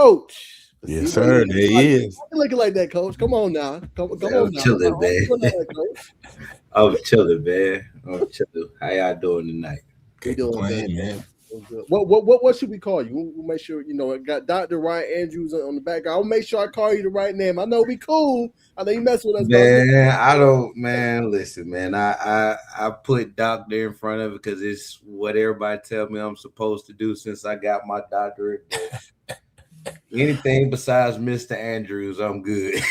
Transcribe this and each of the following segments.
coach. Yes, sir. There he is. Looking like that, coach. Come on now. Come on now. Chilling, man. I'm chilling, man. I'm chilling. How y'all doing tonight? Can't complain, man. What should we call you? We'll make sure I got Dr. Ryan Andrews on the back. I'll make sure I call you the right name. I know we cool. I know you mess with us, man. I don't, man. Listen, man. I put doctor in front of it because it's what everybody tell me I'm supposed to do since I got my doctorate. Anything besides Mr. Andrews, I'm good.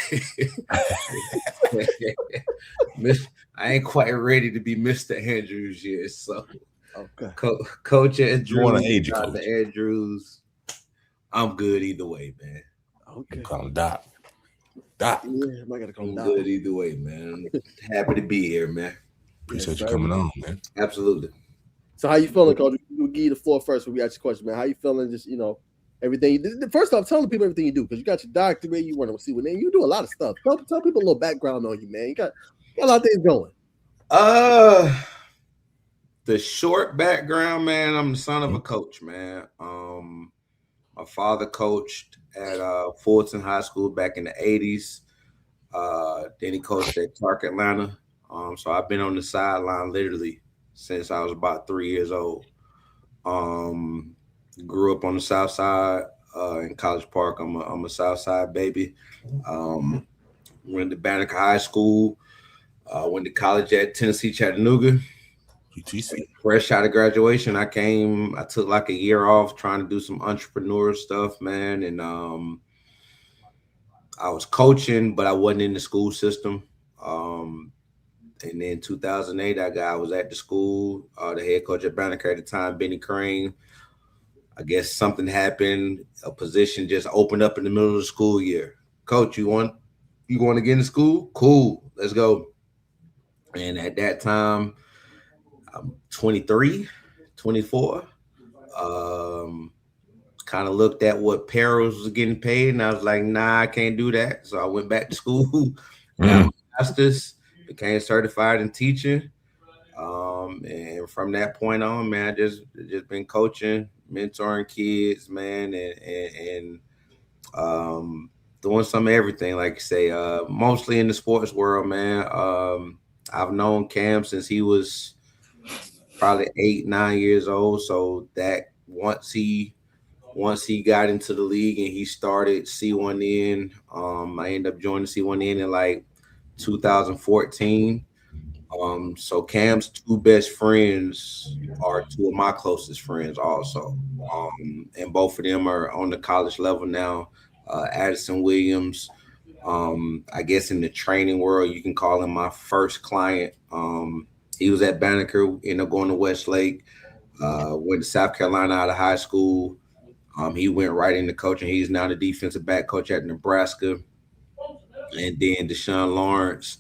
I ain't quite ready to be Mr. Andrews yet, so. Okay. Coach Andrews, you want to age Coach Andrews. I'm good either way, man. Okay. Call him Doc. Doc. Yeah, I gotta call him Doc. Good either way, man. Happy to be here, man. Appreciate you coming on, man. Absolutely. So how you feeling, Coach? We'll give you the floor first when we ask you questions, man. How you feeling? Just everything. First off, tell the people everything you do because you got your doctorate. You want to see what you do a lot of stuff. Tell people a little background on you, man. You got a lot of things going. The short background, man, I'm the son of a coach, man. My father coached at Fulton High School back in the 80s. Then he coached at Clark Atlanta. So I've been on the sideline literally since I was about 3 years old. Grew up on the South Side in College Park. I'm a South Side baby. Went to Banneker High School. Went to college at Tennessee Chattanooga. UTC. Fresh out of graduation, I took like a year off trying to do some entrepreneur stuff, man. And I was coaching, but I wasn't in the school system. And then 2008, I was at the school. The head coach at Banneker at the time, Benny Crane. I guess something happened. A position just opened up in the middle of the school year. Coach, you want to get into school? Cool, let's go. And at that time, I'm 23, 24. Kind of looked at what Perils was getting paid, and I was like, nah, I can't do that. So I went back to school, got my master's, became certified in teaching. And from that point on, man, I just been coaching, mentoring kids, man, and doing some of everything, like you say, mostly in the sports world, man. I've known Cam since he was probably 8-9 years old. So that once he got into the league and he started C1N, I ended up joining C1N in like 2014. So Cam's two best friends are two of my closest friends also. And both of them are on the college level now. Addison Williams, I guess in the training world, you can call him my first client. He was at Banneker, ended up going to Westlake, went to South Carolina out of high school. He went right into coaching. He's now the defensive back coach at Nebraska. And then Deshaun Lawrence,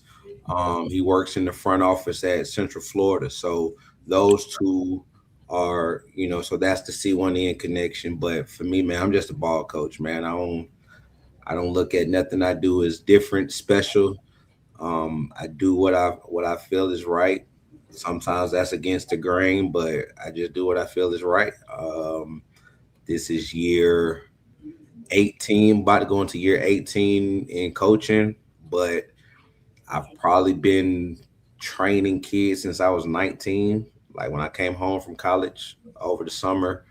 he works in the front office at Central Florida. So those two are, so that's the C1N connection. But for me, man, I'm just a ball coach, man. I don't look at nothing I do as different, special. I do what I feel is right. Sometimes that's against the grain, but I just do what I feel is right. This is year 18, about to go into year 18 in coaching, but I've probably been training kids since I was 19. Like when I came home from college over the summer,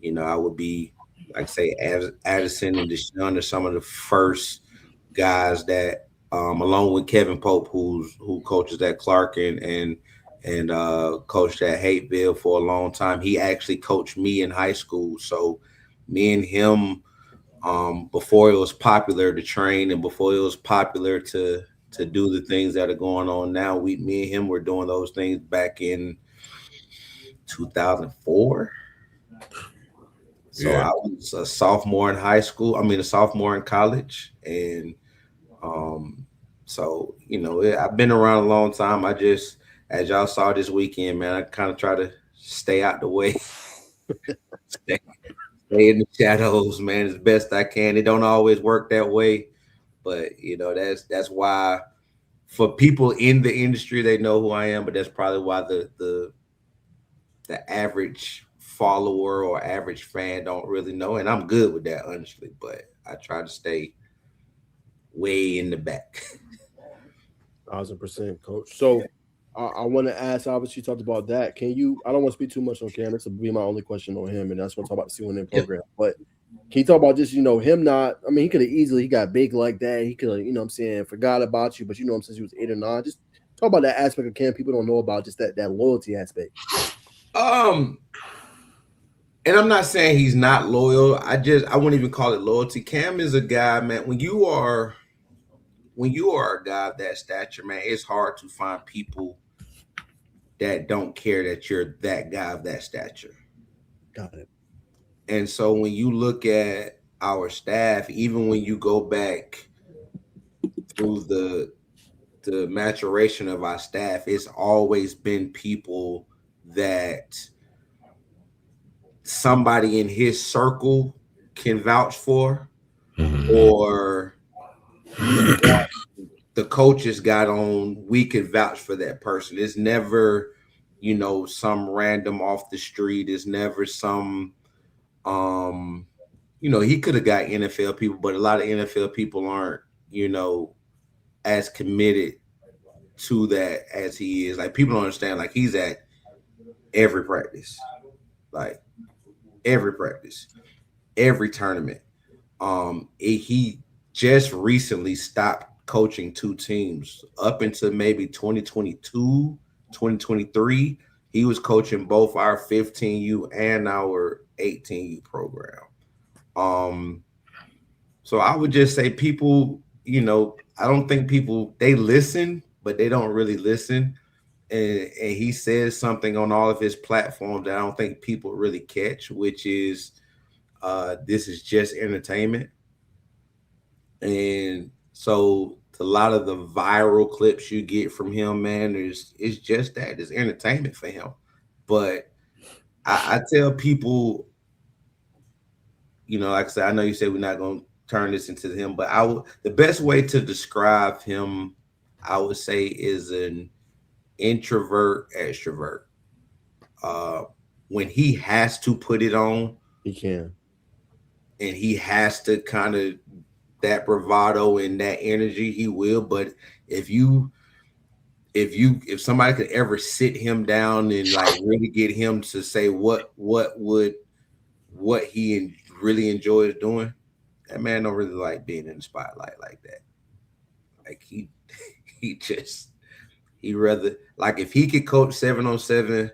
I would be, like say, Addison and Deshaun are some of the first guys that, along with Kevin Pope, who coaches at Clark and coached at Hateville for a long time. He actually coached me in high school. So me and him, before it was popular to train and before it was popular to do the things that are going on now, me and him were doing those things back in 2004. So I was a sophomore in high school. A sophomore in college. And so, I've been around a long time. I just, as y'all saw this weekend, man, I kind of try to stay out the way, stay in the shadows, man, as best I can. It don't always work that way, but that's why for people in the industry, they know who I am. But that's probably why the average follower or average fan don't really know, and I'm good with that, honestly. But I try to stay way in the back. 1,000%, coach. So I want to ask, obviously, you talked about that. Can you, I don't want to speak too much on Cam. This will be my only question on him, and that's what I'm talking about the C1N program. But can you talk about just, him not, I mean, he could have easily, he got big like that. He could have, what I'm saying, forgot about you, but since he was 8 or 9, just talk about that aspect of Cam people don't know about, just that loyalty aspect. And I'm not saying he's not loyal. I wouldn't even call it loyalty. Cam is a guy, man, when you are a guy of that stature, man, it's hard to find people that don't care that you're that guy of that stature. Got it. And so when you look at our staff, even when you go back through the maturation of our staff, it's always been people that somebody in his circle can vouch for, or the coaches got on, we could vouch for that person. It's never, some random off the street. It's never some, he could have got NFL people, but a lot of NFL people aren't, as committed to that as he is. Like, people don't understand, like, he's at every practice, like every practice, every tournament. He just recently stopped coaching 2 teams up into maybe 2022, 2023. He was coaching both our 15U and our 18U program. So I would just say people, I don't think people, they listen, but they don't really listen. And he says something on all of his platforms that I don't think people really catch, which is this is just entertainment. And so a lot of the viral clips you get from him, man, it's just that. It's entertainment for him. But I tell people, like I said, I know you said we're not going to turn this into him, but the best way to describe him, I would say, is an introvert extrovert. When he has to put it on, he can, and he has to kind of that bravado and that energy, he will. But if somebody could ever sit him down and like really get him to say what he really enjoys doing, that man don't really like being in the spotlight like that. Like he rather, like, if he could coach 7-on-7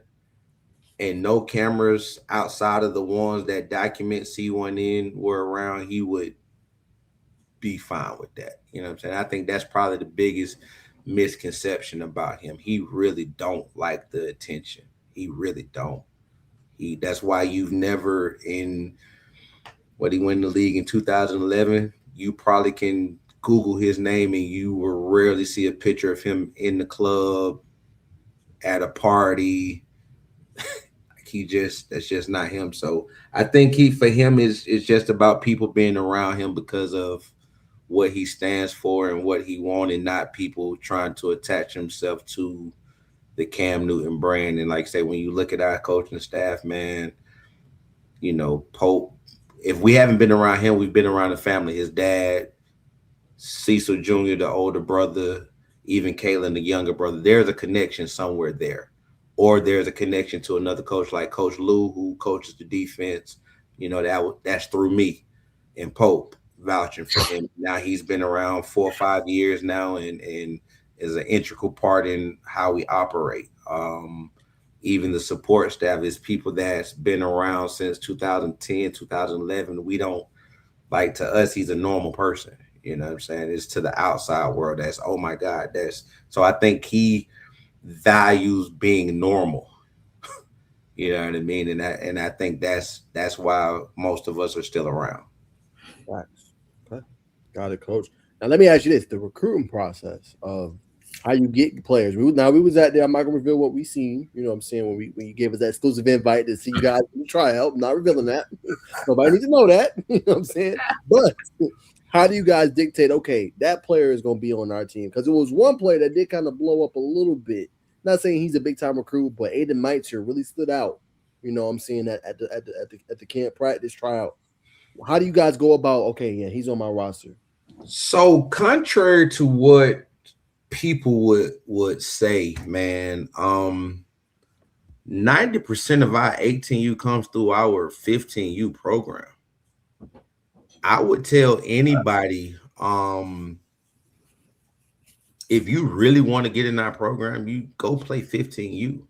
and no cameras outside of the ones that document C1N were around, he would be fine with that. You know what I'm saying? I think that's probably the biggest misconception about him. He really don't like the attention. He really don't. That's why you've never, in what he went in the league in 2011, you probably can Google his name and you will rarely see a picture of him in the club, at a party. That's just not him. So I think for him is just about people being around him because of what he stands for and what he wants, and not people trying to attach himself to the Cam Newton brand. And like I say, when you look at our coaching staff, man, Pope, if we haven't been around him, we've been around the family. His dad, Cecil Jr., the older brother, even Kalen, the younger brother. There's a connection somewhere there. Or there's a connection to another coach like Coach Lou, who coaches the defense. That's through me and Pope vouching for him. Now he's been around 4 or 5 years now and is an integral part in how we operate. Even the support staff is people that's been around since 2010, 2011. We don't, like, to us, he's a normal person. You know what I'm saying? It's to the outside world that's, oh my God, so I think he values being normal. You know what I mean? And I think that's why most of us are still around. Right. Okay. Got it, coach. Now let me ask you this: the recruiting process of how you get players. We was out there. I'm not gonna reveal what we seen. You know what I'm saying? When you gave us that exclusive invite to see you guys in the tryout. I'm not revealing that. Nobody needs to know that. You know what I'm saying? But how do you guys dictate, okay, that player is going to be on our team? Because it was one player that did kind of blow up a little bit. Not saying he's a big-time recruit, but Aiden Meitzer really stood out, You know, I'm seeing that at the camp practice tryout. How do you guys go about? Okay, yeah, he's on my roster. So contrary to what people would say, man, 90% of our 18U comes through our 15U program. I would tell anybody, if you really want to get in our program, you go play 15U.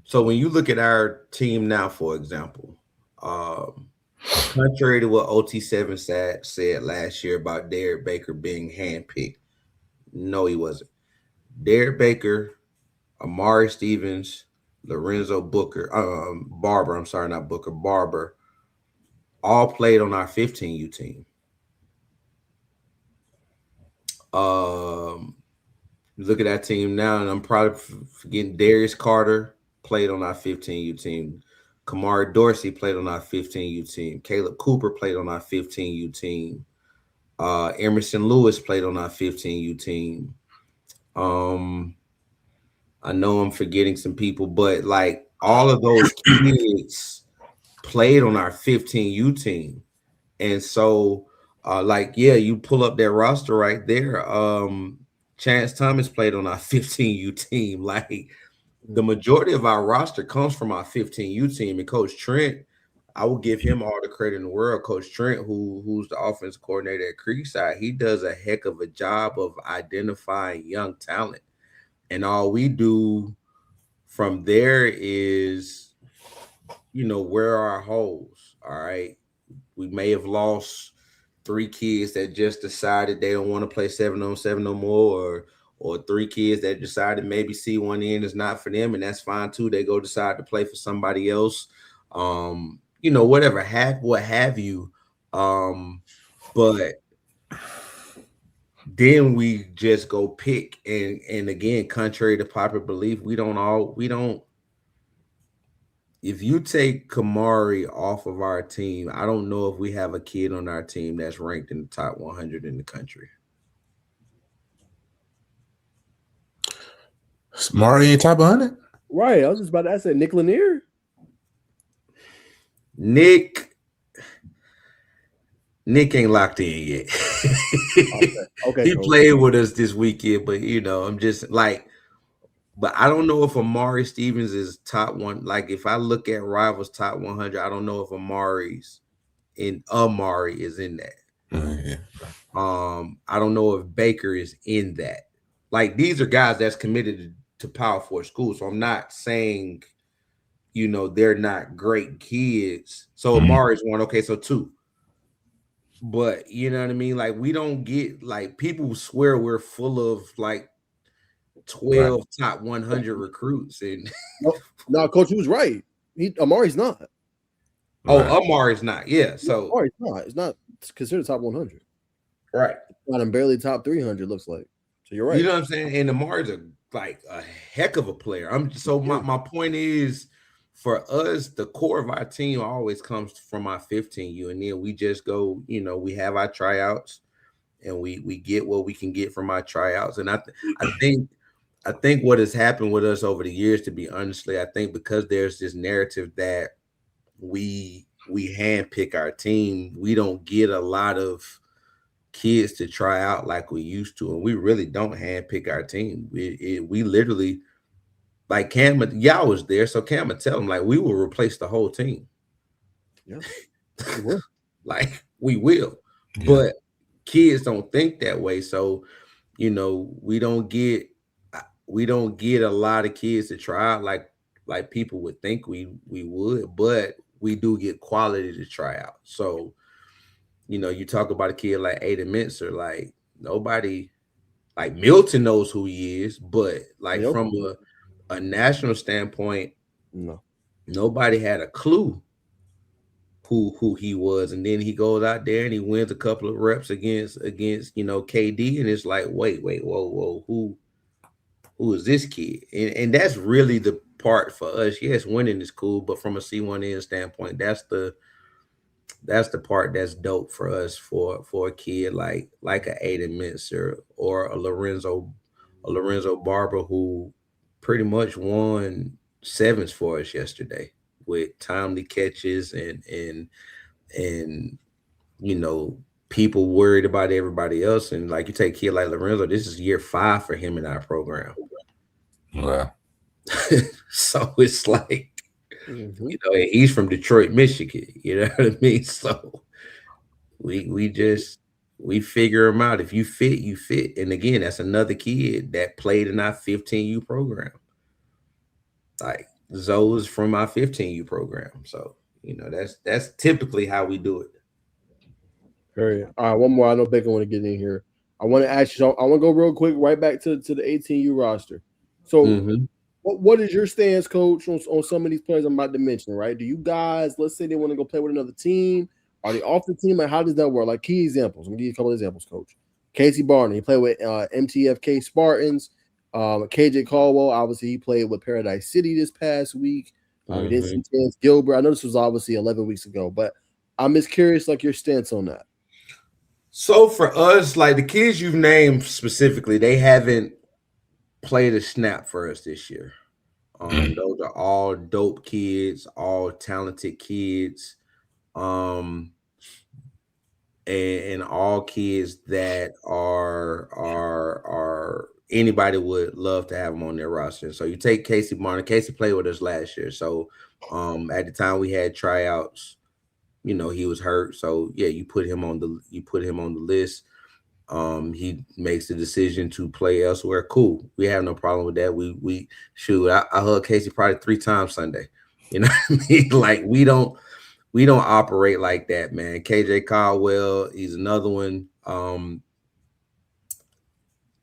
So when you look at our team now, for example, contrary to what OT7 said last year about Derek Baker being handpicked, no, he wasn't. Derek Baker, Amari Stevens, Lorenzo Barber, I'm sorry, not Booker, Barber, all played on our 15U team. Look at that team now, and I'm probably forgetting Darius Carter played on our 15U team. Kamari Dorsey played on our 15U team. Caleb Cooper played on our 15U team. Emerson Lewis played on our 15U team. I know I'm forgetting some people, but like all of those kids played on our 15U team. And so, you pull up that roster right there. Chance Thomas played on our 15U team. Like the majority of our roster comes from our 15U team. And Coach Trent, I will give him all the credit in the world. Coach Trent, who's the offense coordinator at Creekside, he does a heck of a job of identifying young talent. And all we do from there is, where are our holes? All right. We may have lost 3 kids that just decided they don't want to play 7-on-7 no more, or 3 kids that decided maybe C1N is not for them, and that's fine too. They go decide to play for somebody else. What have you. But then we just go pick, and again, contrary to popular belief, we don't. If you take Kamari off of our team, I don't know if we have a kid on our team that's ranked in the top 100 in the country. Mari ain't top 100? Right. I was just about to ask that. Nick Lanier? Nick ain't locked in yet. Okay. He played with us this weekend, but, I'm just like, but I don't know if Amari Stevens is top 1. Like if I look at Rivals top 100, I don't know if Amari is in that. Yeah. I don't know if Baker is in that. Like these are guys that's committed to Power 4 schools. So I'm not saying, they're not great kids. So Amari is 1. Okay, so 2. But you know what I mean? Like we don't get, like, people swear we're full of like 12 top 100 recruits, and no, Coach, he was right. Amari's not. Amari's not. Yeah, so Amari's not. It's not considered top 100. Right. Not him, barely top 300. Looks like. So you're right. You know what I'm saying? And Amari's a heck of a player. My point is, for us, the core of our team always comes from our 15U, and then we just go. We have our tryouts, and we get what we can get from our tryouts, and I think what has happened with us over the years, to be honestly, I think because there's this narrative that we handpick our team, we don't get a lot of kids to try out like we used to, and we really don't handpick our team. We literally, like Cam, y'all was there, so Cam would tell them, like, we will replace the whole team. Yeah, like we will, but kids don't think that way. So, we don't get a lot of kids to try out like people would think we would, but we do get quality to try out. So, you talk about a kid like Aiden Mintzer, like nobody, like Milton knows who he is, but like from a national standpoint, nobody had a clue who he was. And then he goes out there and he wins a couple of reps against KD, and it's like, wait, whoa, who is this kid? And that's really the part for us. Yes, winning is cool, but from a C1N standpoint, that's the part that's dope for us, for a kid like a Aiden Mintzer or a Lorenzo Barber, who pretty much won sevens for us yesterday with timely catches and people worried about everybody else. And like you take a kid like Lorenzo, this is year 5 for him in our program. Wow. So it's like, he's from Detroit, Michigan. You know what I mean? So we figure him out. If you fit, you fit. And again, that's another kid that played in our 15U program. Like Zoe's from our 15U program. So, that's typically how we do it. All right, one more. I know Bacon want to get in here. I want to ask you. I want to go real quick right back to the 18U roster. So, what is your stance, Coach, on some of these players I'm about to mention? Right? Do you guys, let's say they want to go play with another team? Are they off the team? Like, how does that work? Like key examples. I'm gonna give you a couple of examples, Coach. Casey Barner, he played with MTFK Spartans. KJ Caldwell, obviously, he played with Paradise City this past week. We didn't see Chance Gilbert. I know this was obviously 11 weeks ago, but I'm just curious, like your stance on that. So for us, like the kids you've named specifically, they haven't played a snap for us this year. Those are all dope kids, all talented kids, and all kids that are anybody would love to have them on their roster. So you take Casey Barner. Casey played with us last year. So at the time we had tryouts, he was hurt. So yeah, you put him on the list. He makes the decision to play elsewhere. Cool. We have no problem with that. We shoot. I hugged Casey probably 3 times Sunday. You know what I mean? Like we don't operate like that, man. KJ Caldwell, he's another one.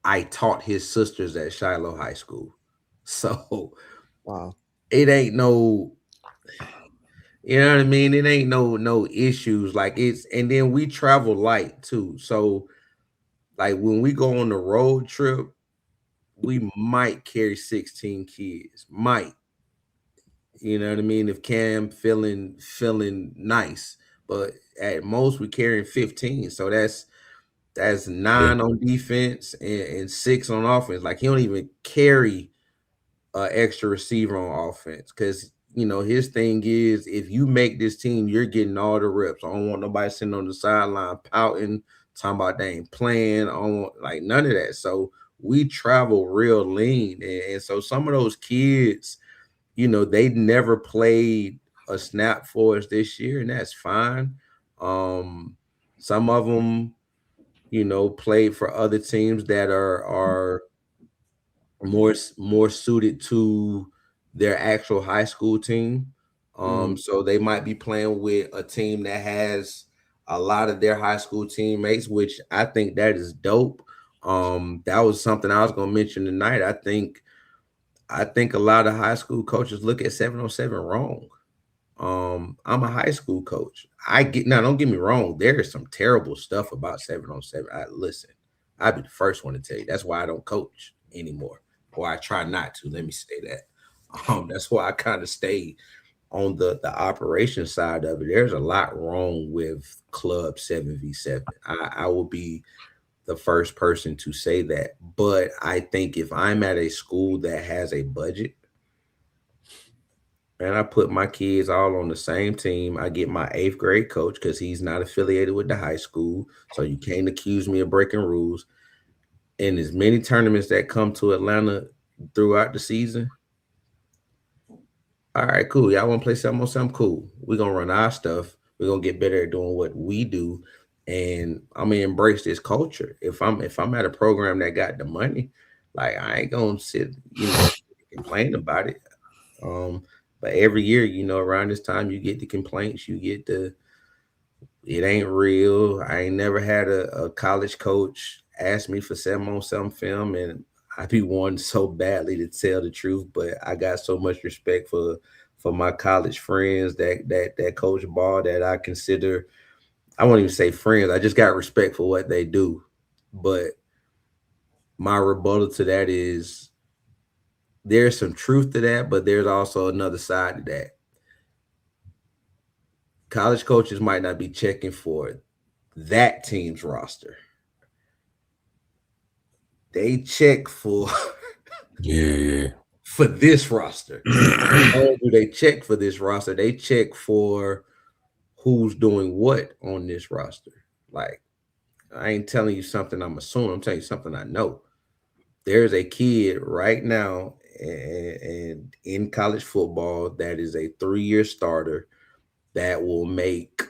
I taught his sisters at Shiloh High School. So wow. It ain't no, you know what I mean? It ain't no issues. Like and then we travel light too. So like when we go on the road trip, we might carry 16 kids. Might. You know what I mean? If Cam feeling nice. But at most we're carrying 15. So that's 9 on defense and 6 on offense. Like he don't even carry an extra receiver on offense because his thing is if you make this team, you're getting all the reps. I don't want nobody sitting on the sideline pouting, talking about they ain't playing. I don't want like none of that. So we travel real lean. And so some of those kids, they never played a snap for us this year, and that's fine. Some of them, played for other teams that are more suited to their actual high school team. So they might be playing with a team that has a lot of their high school teammates, which I think that is dope. That was something I was going to mention tonight. I think a lot of high school coaches look at 7-on-7 wrong. I'm a high school coach. Don't get me wrong. There is some terrible stuff about 7-on-7. Listen, I'd be the first one to tell you. That's why I don't coach anymore. Or I try not to. Let me say that. That's why I kind of stay on the operation side of it. There's a lot wrong with Club 7v7. I will be the first person to say that. But I think if I'm at a school that has a budget, and I put my kids all on the same team, I get my 8th grade coach because he's not affiliated with the high school. So you can't accuse me of breaking rules. And as many tournaments that come to Atlanta throughout the season, all right, cool. Y'all want to play 7-on-7? Cool. We're going to run our stuff. We're going to get better at doing what we do. And I'm going to embrace this culture. If I'm at a program that got the money, like I ain't going to sit, complain about it. But every year, around this time, you get the complaints. You get it ain't real. I ain't never had a college coach ask me for 7-on-7 film, and I be wanting so badly to tell the truth, but I got so much respect for my college friends that coach ball that I consider, I won't even say friends. I just got respect for what they do. But my rebuttal to that is there's some truth to that, but there's also another side to that. College coaches might not be checking for that team's roster. They check for for this roster. Or do they check for this roster? They check for who's doing what on this roster. Like, I ain't telling you something I'm assuming. I'm telling you something I know. There's a kid right now and in college football that is a 3-year starter that will make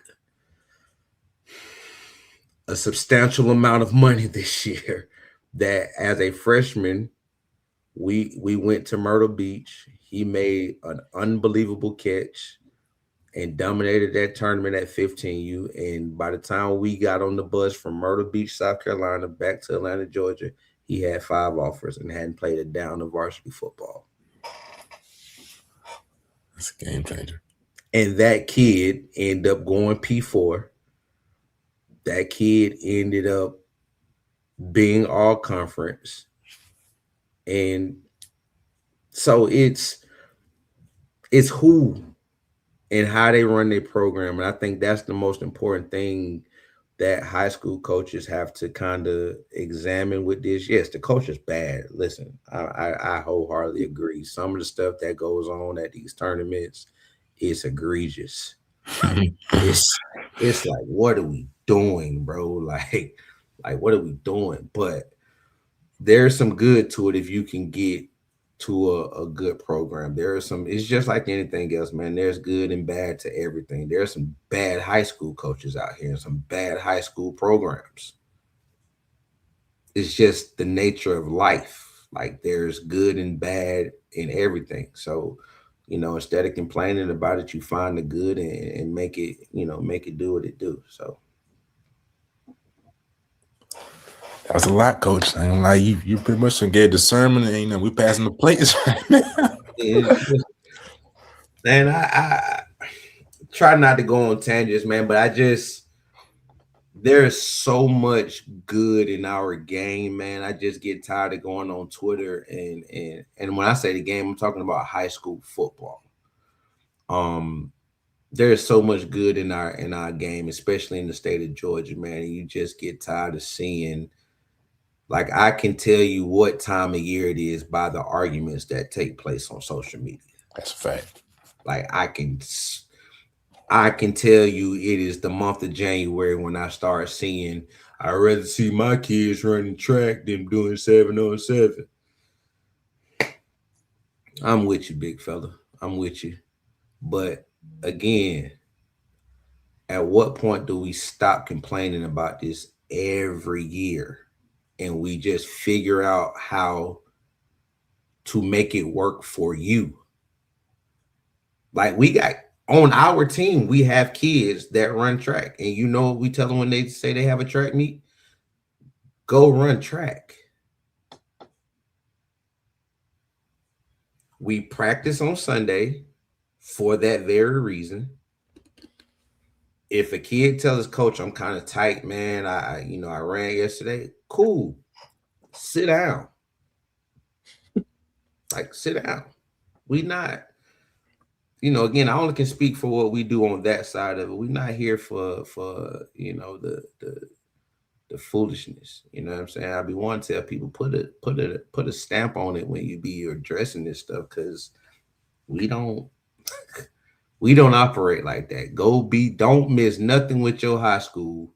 a substantial amount of money this year. That as a freshman, we went to Myrtle Beach. He made an unbelievable catch and dominated that tournament at 15U. And by the time we got on the bus from Myrtle Beach, South Carolina, back to Atlanta, Georgia, he had 5 offers and hadn't played a down of varsity football. It's a game changer. And that kid ended up going P4. That kid ended up being all conference. And so it's who and how they run their program. And I think that's the most important thing that high school coaches have to kind of examine with this. Yes, the coach is bad. Listen, I wholeheartedly agree. Some of the stuff that goes on at these tournaments is egregious. It's like, what are we doing, bro? Like what are we doing? But there's some good to it if you can get to a good program. There are some, it's just like anything else, man. There's good and bad to everything. There's some bad high school coaches out here and some bad high school programs. It's just the nature of life. Like, there's good and bad in everything. So, instead of complaining about it, you find the good and make it, make it do what it do. So that was a lot, Coach. I ain't lie, you pretty much gave the sermon, and we passing the plates right now. Man, I try not to go on tangents, man, but there's so much good in our game, man. I just get tired of going on Twitter and when I say the game, I'm talking about high school football. There's so much good in our game, especially in the state of Georgia, man. And you just get tired of seeing. Like, I can tell you what time of year it is by the arguments that take place on social media. That's a fact. Like, I can tell you it is the month of January when I start seeing, I'd rather see my kids running track than doing 7-on-7. I'm with you, big fella. I'm with you. But again, at what point do we stop complaining about this every year? And we just figure out how to make it work for you. Like, we got on our team, we have kids that run track. And you know what we tell them when they say they have a track meet? Go run track. We practice on Sunday for that very reason. If a kid tells his coach, I'm kind of tight, man, I ran yesterday, cool. Sit down. Like, sit down. We not, again, I only can speak for what we do on that side of it. We're not here for the foolishness. You know what I'm saying? I be wanting to tell people put a stamp on it when you be addressing this stuff, because we don't operate like that. Don't miss nothing with your high school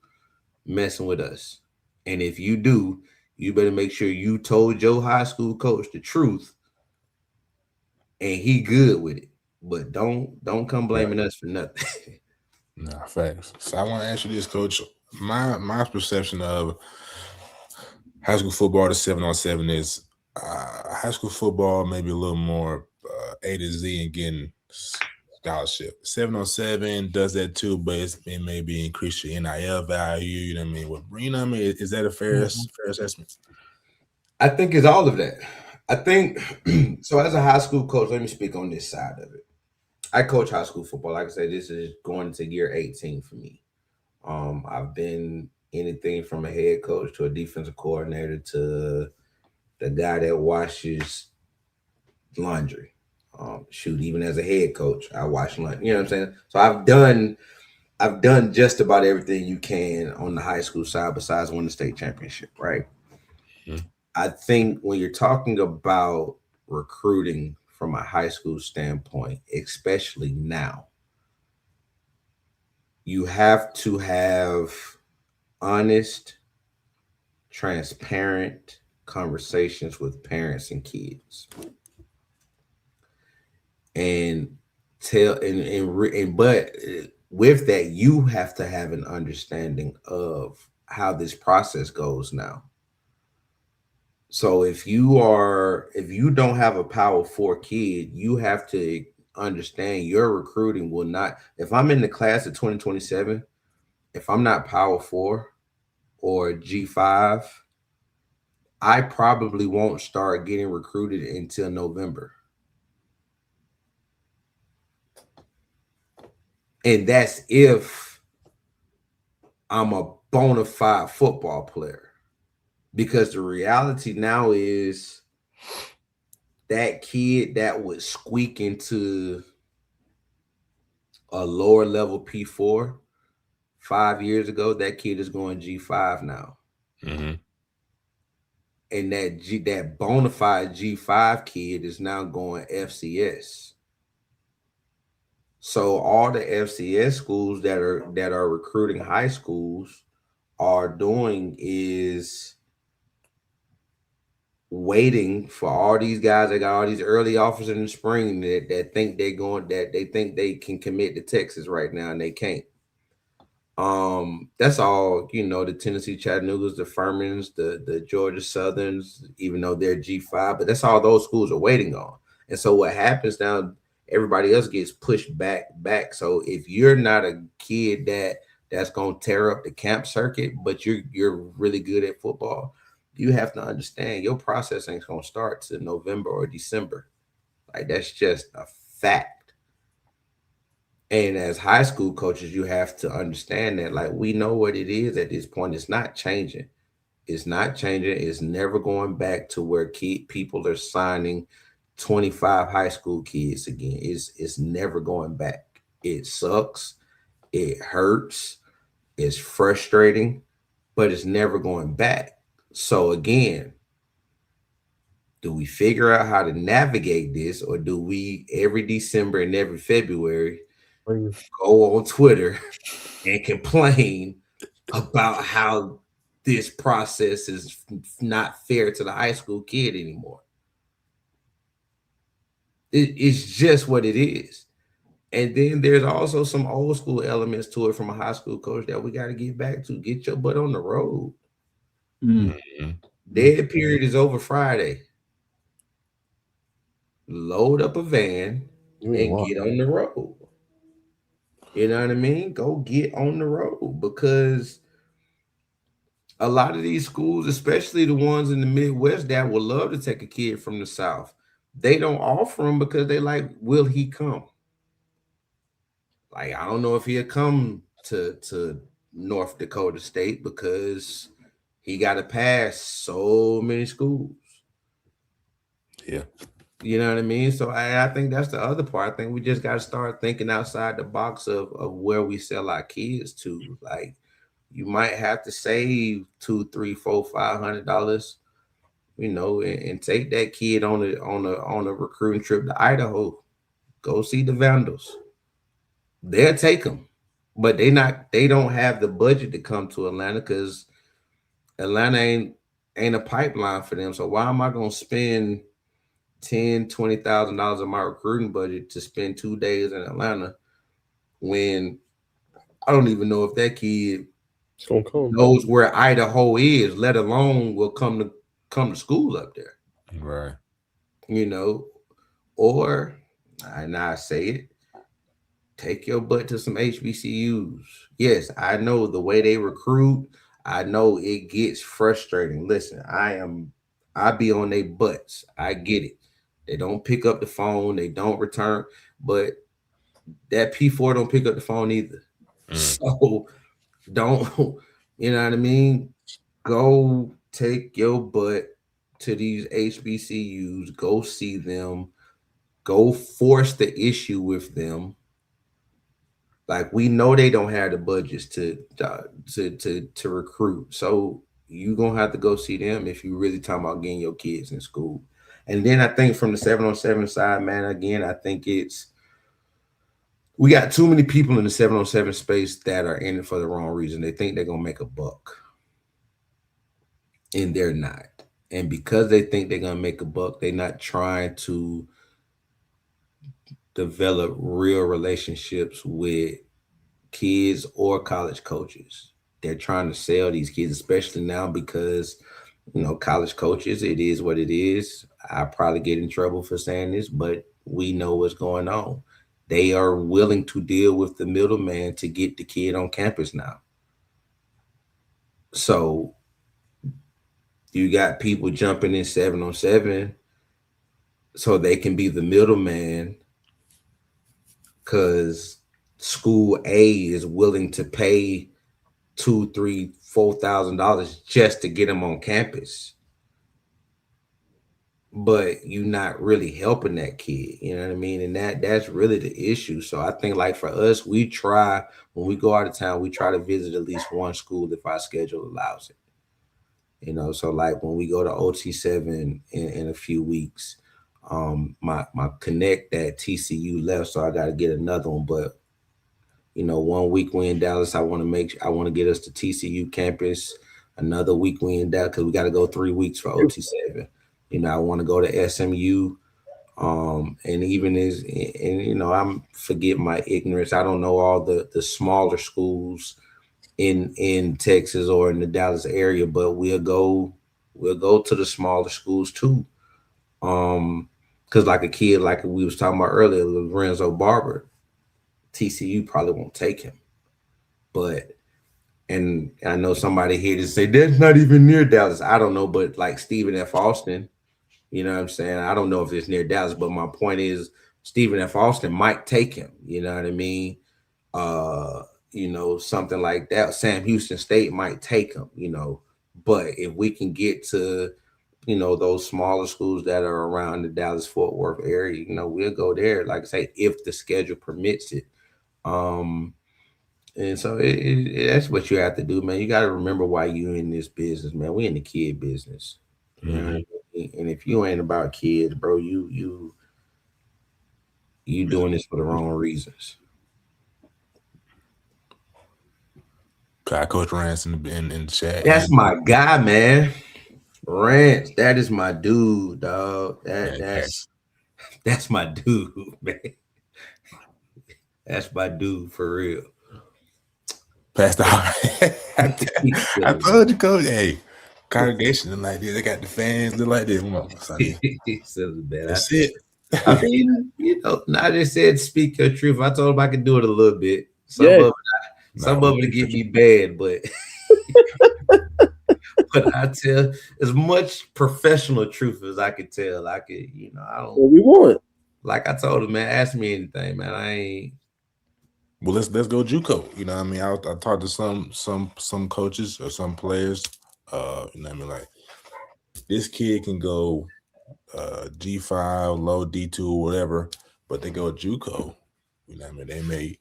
messing with us. And if you do, you better make sure you told your high school coach the truth and he good with it. But don't come blaming us for nothing. Nah, facts. So I want to ask you this, Coach. My perception of high school football to 7-on-7 is high school football maybe a little more A to Z and getting scholarship. 7-on-7 does that too, but it maybe increase your NIL value. You know what I mean? Is that a fair assessment? I think it's all of that. I think so. As a high school coach, let me speak on this side of it. I coach high school football. Like I said, this is going into year 18 for me. I've been anything from a head coach to a defensive coordinator to the guy that washes laundry. Even as a head coach, I wash laundry. You know what I'm saying? So I've done just about everything you can on the high school side besides win the state championship, right? Mm-hmm. I think when you're talking about recruiting from a high school standpoint, especially now. You have to have honest, transparent conversations with parents and kids, and but with that, you have to have an understanding of how this process goes now. So if you don't have a Power 4 kid, you have to understand your recruiting will not. If I'm in the class of 2027, if I'm not Power 4 or G5, I probably won't start getting recruited until November. And that's if I'm a bona fide football player. Because the reality now is that kid that would squeak into a lower level P4 5 years ago, that kid is going G5 now. Mm-hmm. And that bona fide G5 kid is now going FCS. So all the FCS schools that are recruiting high schools are doing is waiting for all these guys that got all these early offers in the spring that think they think they can commit to Texas right now, and they can't. That's all, the Tennessee Chattanoogas, the Furmans, the Georgia Southerns, even though they're G5, but that's all those schools are waiting on. And so what happens now, everybody else gets pushed back. So if you're not a kid that's going to tear up the camp circuit, but you're really good at football, you have to understand your process ain't going to start to November or December. Like, that's just a fact. And as high school coaches, you have to understand that, like, we know what it is at this point. It's not changing. It's not changing. It's never going back to where people are signing 25 high school kids again. It's never going back. It sucks. It hurts. It's frustrating, but it's never going back. So again, do we figure out how to navigate this, or do we every December and every February go on Twitter and complain about how this process is not fair to the high school kid anymore? It's just what it is. And then there's also some old school elements to it from a high school coach that we got to get back to. Get your butt on the road. Mm-hmm. Dead period is over Friday. Load up a van and get on the road. You know what I mean? Go get on the road, because a lot of these schools, especially the ones in the Midwest that would love to take a kid from the South, they don't offer them because they like, will he come? Like, I don't know if he'll come to North Dakota State because he got to pass so many schools. Yeah. You know what I mean? So I think that's the other part. I think we just got to start thinking outside the box of where we sell our kids to. Like, you might have to save $200, $300, $400, $500, and take that kid on a recruiting trip to Idaho. Go see the Vandals. They'll take them, but they don't have the budget to come to Atlanta, because Atlanta ain't a pipeline for them. So why am I gonna spend $10,000-$20,000 of my recruiting budget to spend 2 days in Atlanta when I don't even know if that kid knows where Idaho is, let alone will come to school up there. Right. Or, and I say it, take your butt to some HBCUs. Yes, I know the way they recruit, I know it gets frustrating. Listen, I be on their butts. I get it. They don't pick up the phone. They don't return. But that P4 don't pick up the phone either. So don't, you know what I mean? Go take your butt to these HBCUs. Go see them. Go force the issue with them. Like, we know they don't have the budgets to recruit. So you gonna have to go see them if you really talking about getting your kids in school. And then I think from the 7-on-7 side, man, again, I think we got too many people in the 7-on-7 space that are in it for the wrong reason. They think they're gonna make a buck, and they're not. And because they think they're gonna make a buck, they're not trying to develop real relationships with kids or college coaches. They're trying to sell these kids, especially now because college coaches, it is what it is. I probably get in trouble for saying this, but we know what's going on. They are willing to deal with the middleman to get the kid on campus now. So you got people jumping in 7-on-7 so they can be the middleman because school A is willing to pay $2,000, $3,000, $4,000 just to get them on campus. But you're not really helping that kid, you know what I mean? And that's really the issue. So I think, like, for us, we try, when we go out of town, we try to visit at least one school if our schedule allows it. So like when we go to OT7 in a few weeks, my connect at TCU left, so I got to get another one. But 1 week we in Dallas, I want to get us to TCU campus. Another week we in Dallas because we got to go 3 weeks for OT7. I want to go to SMU. And even I'm forget my ignorance. I don't know all the smaller schools in Texas or in the Dallas area, but we'll go to the smaller schools too. Because like a kid, like we was talking about earlier, Lorenzo Barber, TCU probably won't take him. And I know somebody here to say that's not even near Dallas. I don't know, but like Stephen F. Austin, you know what I'm saying? I don't know if it's near Dallas, but my point is Stephen F. Austin might take him. You know what I mean? Something like that. Sam Houston State might take him, but if we can get to, those smaller schools that are around the Dallas-Fort Worth area, we'll go there, like I say, if the schedule permits it. And so that's what you have to do, man. You got to remember why you in this business, man. We in the kid business. You know what I mean? And if you ain't about kids, bro, you doing this for the wrong reasons. Got Coach Rance in the chat. That's my guy, man. Rance, that is my dude, dog. That's my dude, man. That's my dude for real. Passed out. I told you, Coach. Hey, congregation look like this. They got the fans look like this. Come on, that's it. I mean, Najeh said, "Speak your truth." I told him I could do it a little bit. Some of it get me bad, but but I tell as much professional truth as I could tell. I could, I don't. What we want. Like I told him, man, ask me anything, man. I ain't. Well, let's go JUCO. You know what I mean? I talked to some coaches or some players. You know what I mean? Like, this kid can go G5, low D2, whatever, but they go JUCO. You know what I mean? They may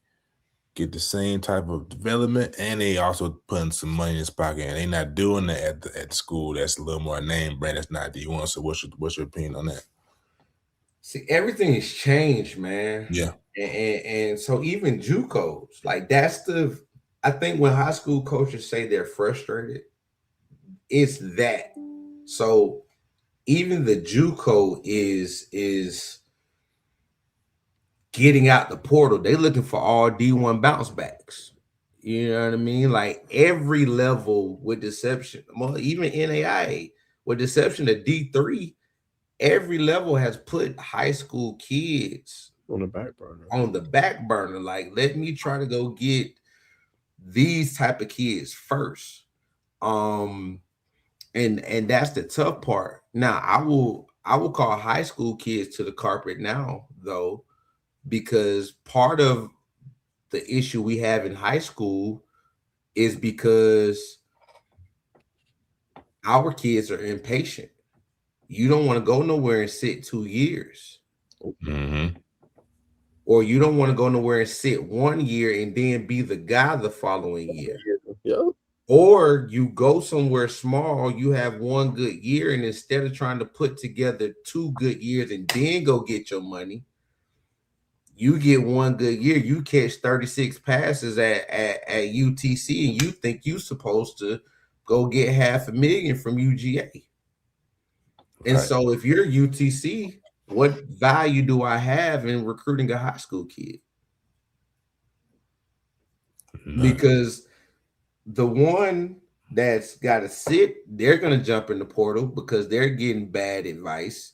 get the same type of development, and they also putting some money in his pocket. And they not doing that at the school. That's a little more name brand. That's not D1. So what's your opinion on that? See, everything has changed, man. Yeah. And so even JUCOs, like I think when high school coaches say they're frustrated, it's that. So even the JUCO is getting out the portal. They looking for all D1 bounce backs. You know what I mean? Like every level with deception, well, even NAIA with deception of D3, every level has put high school kids on the back burner. Like, let me try to go get these type of kids first. And that's the tough part. Now, I will call high school kids to the carpet now, though, because part of the issue we have in high school is because our kids are impatient. You don't want to go nowhere and sit 2 years. Mm-hmm. Or you don't want to go nowhere and sit 1 year and then be the guy the following year. Yeah. Or you go somewhere small, you have one good year, and instead of trying to put together 2 good years and then go get your money, you get one good year. You catch 36 passes at UTC, and you think you're supposed to go get $500,000 from UGA. And so if you're UTC, what value do I have in recruiting a high school kid? Because the one that's got to sit, they're going to jump in the portal because they're getting bad advice.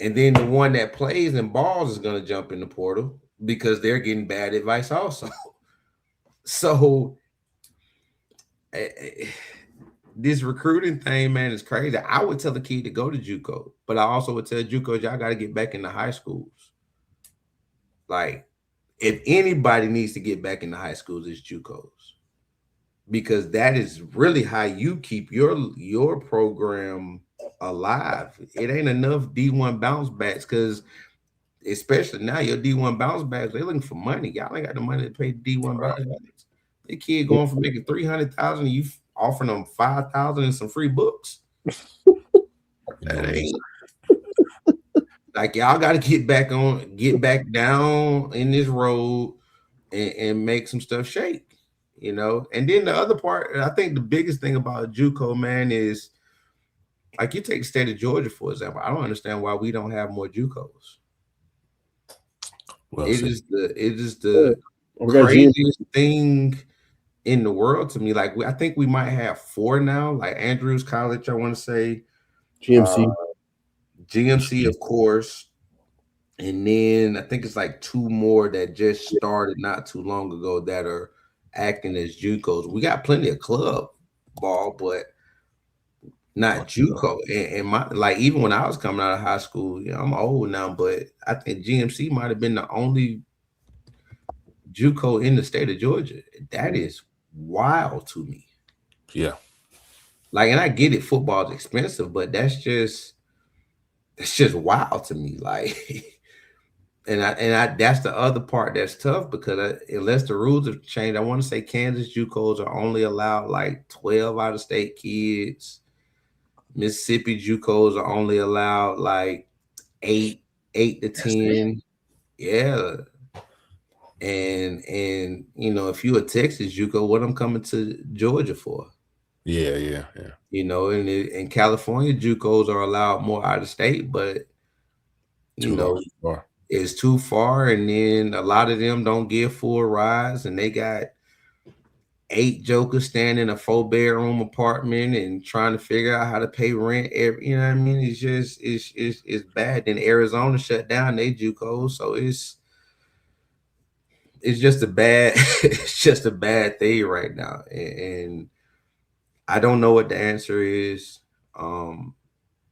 And then the one that plays and balls is going to jump in the portal because they're getting bad advice also. So this recruiting thing, man, is crazy. I would tell the kid to go to JUCO, but I also would tell JUCO, y'all got to get back into high schools. Like, if anybody needs to get back into high schools, it's JUCOs, because that is really how you keep your program alive. It ain't enough D1 bounce backs, because especially now your D1 bounce backs, they're looking for money. Y'all ain't got the money to pay D1 bounce backs. The kid going from making $300,000, you offering them $5,000 and some free books. That ain't. Like, y'all got to get back down in this road and make some stuff shake, you know. And then the other part, I think the biggest thing about JUCO, man, is like, you take the state of Georgia, for example. I don't understand why we don't have more JUCOs. Well, it is the craziest thing in the world to me. Like, I think we might have 4 now, like Andrews College, I want to say. GMC, of course. And then I think it's like 2 more that just started not too long ago that are acting as JUCOs. We got plenty of club ball, but not JUCO. And my, like, even when I was coming out of high school, you know, I'm old now, but I think GMC might have been the only JUCO in the state of Georgia. That is wild to me. Yeah. Like, and I get it, football is expensive, but that's just wild to me. Like, and I that's the other part that's tough, because unless the rules have changed, I want to say Kansas JUCOs are only allowed like 12 out of state kids. Mississippi JUCOs are only allowed like 8 to 10. Yeah. And you know, if you're a Texas JUCO, what I'm coming to Georgia for? Yeah. You know, and California JUCOs are allowed more out of state, but you know, it's too far. And then a lot of them don't give full rides, and they got 8 jokers staying in a 4-bedroom apartment and trying to figure out how to pay rent. You know what I mean? It's just it's bad. Then Arizona shut down their JUCOs, so it's just a bad it's just a bad thing right now. And I don't know what the answer is. Well,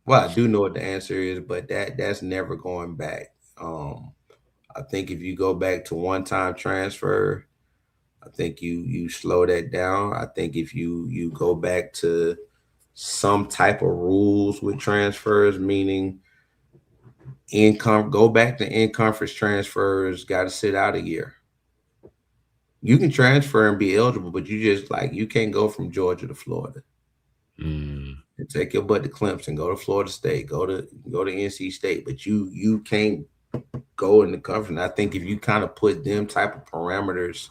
I do know what the answer is, but that's never going back. I think if you go back to one-time transfer, I think you slow that down. I think if you go back to some type of rules with transfers, meaning go back to in-conference transfers, got to sit out a year. You can transfer and be eligible, but you can't go from Georgia to Florida. And take your butt to Clemson, go to Florida State, go to NC State, but you can't go in the conference. I think if you kind of put them type of parameters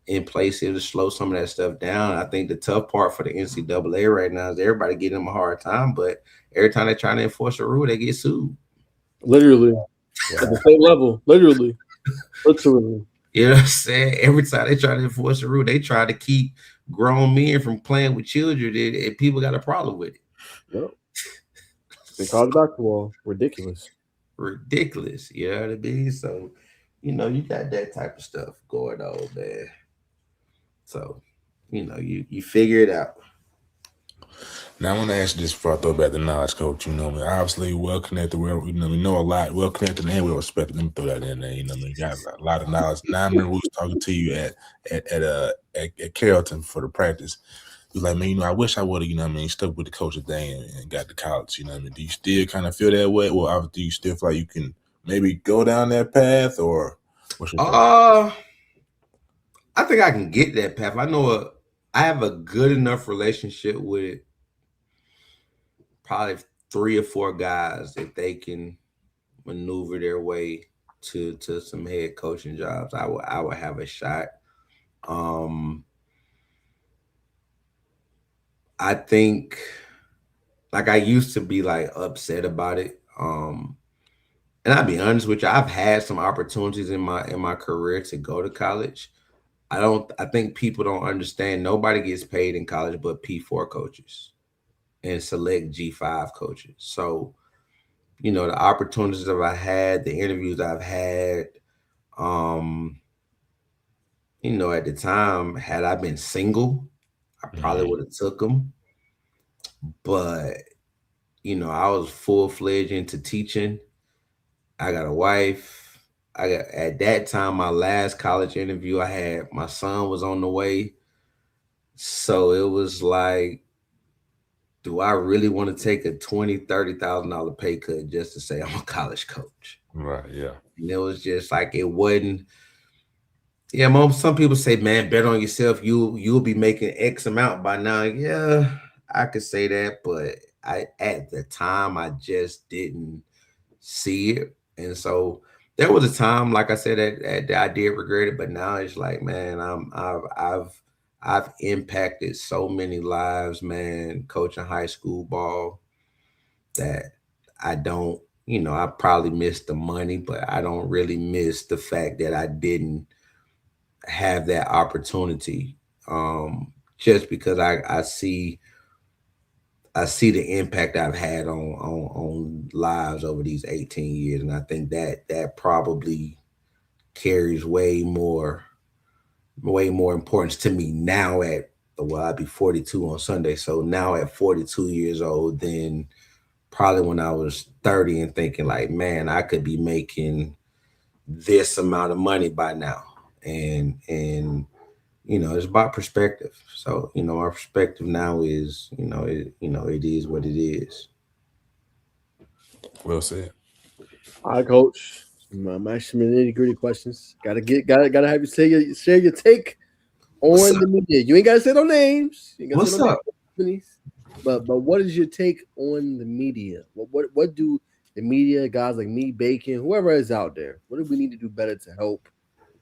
in place, it'll slow some of that stuff down. I think the tough part for the NCAA right now is everybody getting them a hard time, but every time they're trying to enforce a rule, they get sued. Literally. At the same level. Literally. You know what I'm saying? Every time they try to enforce a rule, they try to keep grown men from playing with children, and people got a problem with it. Yep. They call it basketball. Ridiculous. You know what I mean? So, you know, you got that type of stuff going on, man. So, you know, you figure it out. Now I want to ask you this before I throw back the knowledge, coach. You know, obviously well connected. We know a lot. Well connected and well respected. Let me throw that in there. You know, you got a lot of knowledge. Now I remember we was talking to you at Carrollton for the practice. You was like, man, you know, I wish I would have, you know what I mean, stuck with the coaching thing and got to college. You know what I mean? Do you still kind of feel that way? Well, do you still feel like you can maybe go down that path, or what's your I think I can get that path. I know I have a good enough relationship with probably 3 or 4 guys if they can maneuver their way to some head coaching jobs. I would have a shot. I think like I used to be like upset about it. And I'll be honest with you, I've had some opportunities in my career to go to college. I think people don't understand nobody gets paid in college but P4 coaches and select G5 coaches. So, the opportunities that I had, the interviews I've had, um, at the time, had I been single, I probably would have took them. But, I was full-fledged into teaching. I got a wife. I got at that time, my last college interview I had, my son was on the way. So it was like, do I really want to take a $20,000-$30,000 pay cut just to say I'm a college coach? Right. Yeah. And it was just like it wasn't. Yeah, mom. Some people say, "Man, bet on yourself. You'll be making X amount by now." Yeah, I could say that, but at the time I just didn't see it, and so there was a time, like I said, that I did regret it. But now it's like, man, I've impacted so many lives, man, coaching high school ball that I don't. I probably missed the money, but I don't really miss the fact that I didn't have that opportunity, just because I see the impact I've had on lives over these 18 years, and I think that probably carries way more importance to me now at, well, I'll be 42 on Sunday, so now at 42 years old than probably when I was 30 and thinking like, man, I could be making this amount of money by now, and it's about perspective. So, our perspective now is, it is what it is. Well said. All right, coach. I'm actually nitty gritty questions. Gotta have you share your take What's on up? the media. You ain't gotta say no names. You ain't gotta say What's no up? companies. But what is your take on the media? What do the media guys like me, Bacon, whoever is out there? What do we need to do better to help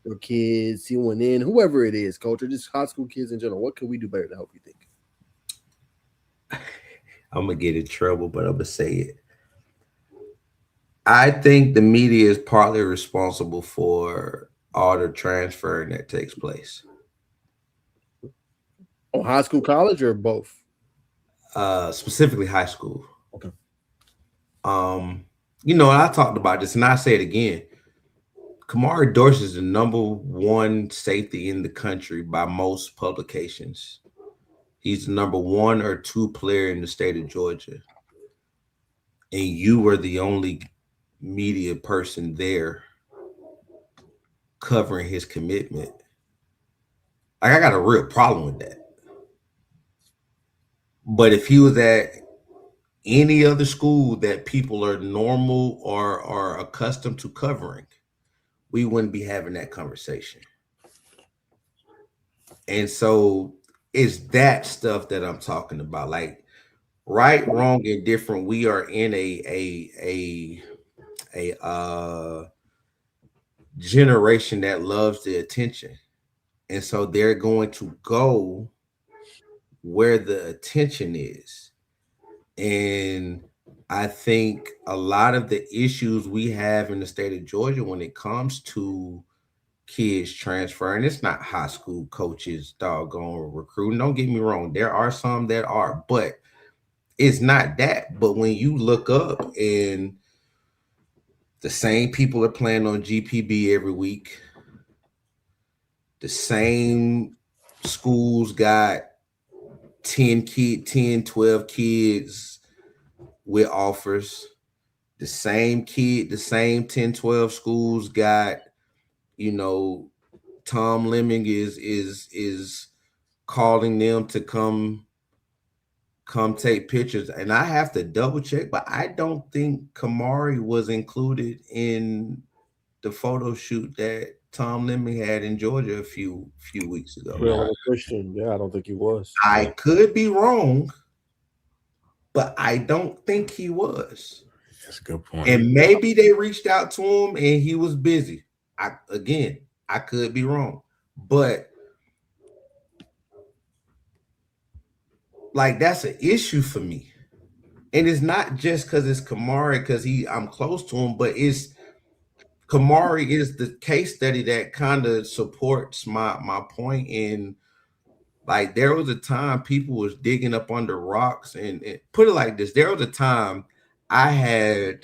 your kids, C1N, whoever it is, coach, or just high school kids in general? What can we do better to help you think? I'm gonna get in trouble, but I'm gonna say it. I think the media is partly responsible for all the transferring that takes place. On high school, college, or both? Specifically high school. Okay. I talked about this and I say it again. Kamari Dorsey is the #1 safety in the country by most publications. He's the #1 or 2 player in the state of Georgia. And you were the only media person there covering his commitment. Like, I got a real problem with that. But if he was at any other school that people are normal or are accustomed to covering, we wouldn't be having that conversation. And so it's that stuff that I'm talking about. Like, right, wrong, and different. We are in a generation that loves the attention, and so they're going to go where the attention is. And I think a lot of the issues we have in the state of Georgia when it comes to kids transferring, it's not high school coaches doggone recruiting. Don't get me wrong, there are some that are, but it's not that. But when you look up and the same people are playing on GPB every week, the same schools got 10, 12 kids with offers. The same 10, 12 schools got, Tom Lemming is calling them to come take pictures. And I have to double check, but I don't think Kamari was included in the photo shoot that Tom Lemon had in Georgia a few weeks ago. Real Christian, yeah, I don't think he was. I could be wrong, but I don't think he was. That's a good point. And maybe they reached out to him and he was busy. I could be wrong, but like that's an issue for me. And it's not just because it's Kamari, because I'm close to him, but it's Kamari is the case study that kind of supports my point. In like there was a time people was digging up under rocks, and put it like this: there was a time I had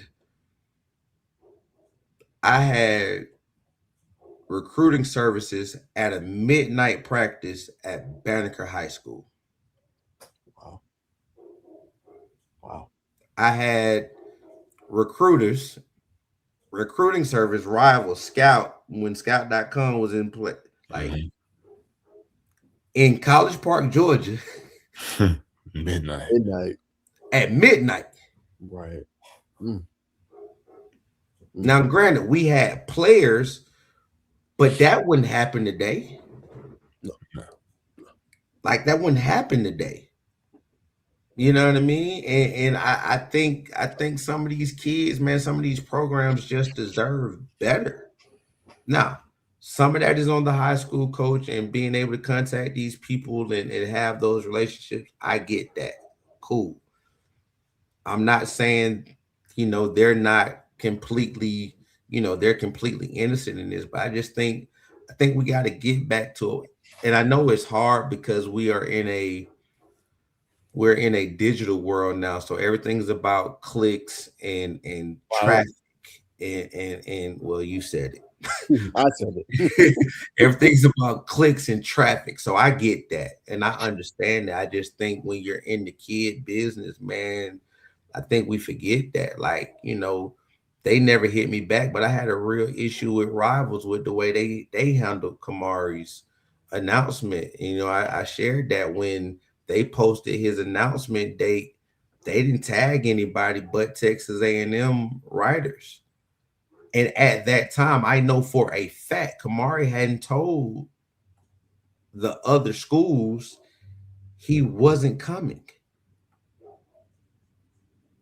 recruiting services at a midnight practice at Banneker High School. Wow. I had recruiting service rival Scout when Scout.com was in play. Like in College Park, Georgia. Midnight. At midnight. Right. Now, granted, we had players, but that wouldn't happen today. No. Like that wouldn't happen today. You know what I mean? And I think some of these kids, man, some of these programs just deserve better. Now, some of that is on the high school coach and being able to contact these people and have those relationships. I get that. Cool. I'm not saying, they're not completely, they're completely innocent in this, but I think we got to get back to it. And I know it's hard because we're in a digital world now. So everything's about clicks and traffic and well, you said it. I said it. Everything's about clicks and traffic. So I get that. And I understand that. I just think when you're in the kid business, man, I think we forget that. Like, they never hit me back, but I had a real issue with Rivals with the way they handled Kamari's announcement. I shared that when they posted his announcement date, they didn't tag anybody but Texas A&M writers. And at that time, I know for a fact, Kamari hadn't told the other schools he wasn't coming.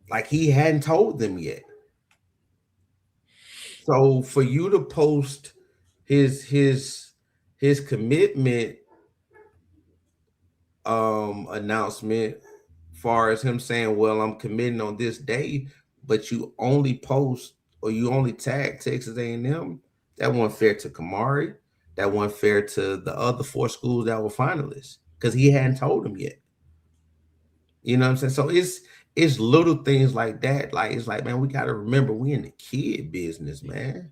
Like he hadn't told them yet. So for you to post his commitment announcement, far as him saying, well, I'm committing on this day, but you only post or you only tag Texas A&M, that wasn't fair to Kamari. That wasn't fair to the other 4 schools that were finalists because he hadn't told them yet. You know what I'm saying? So it's little things like that. Like it's like, man, we got to remember we in the kid business, man.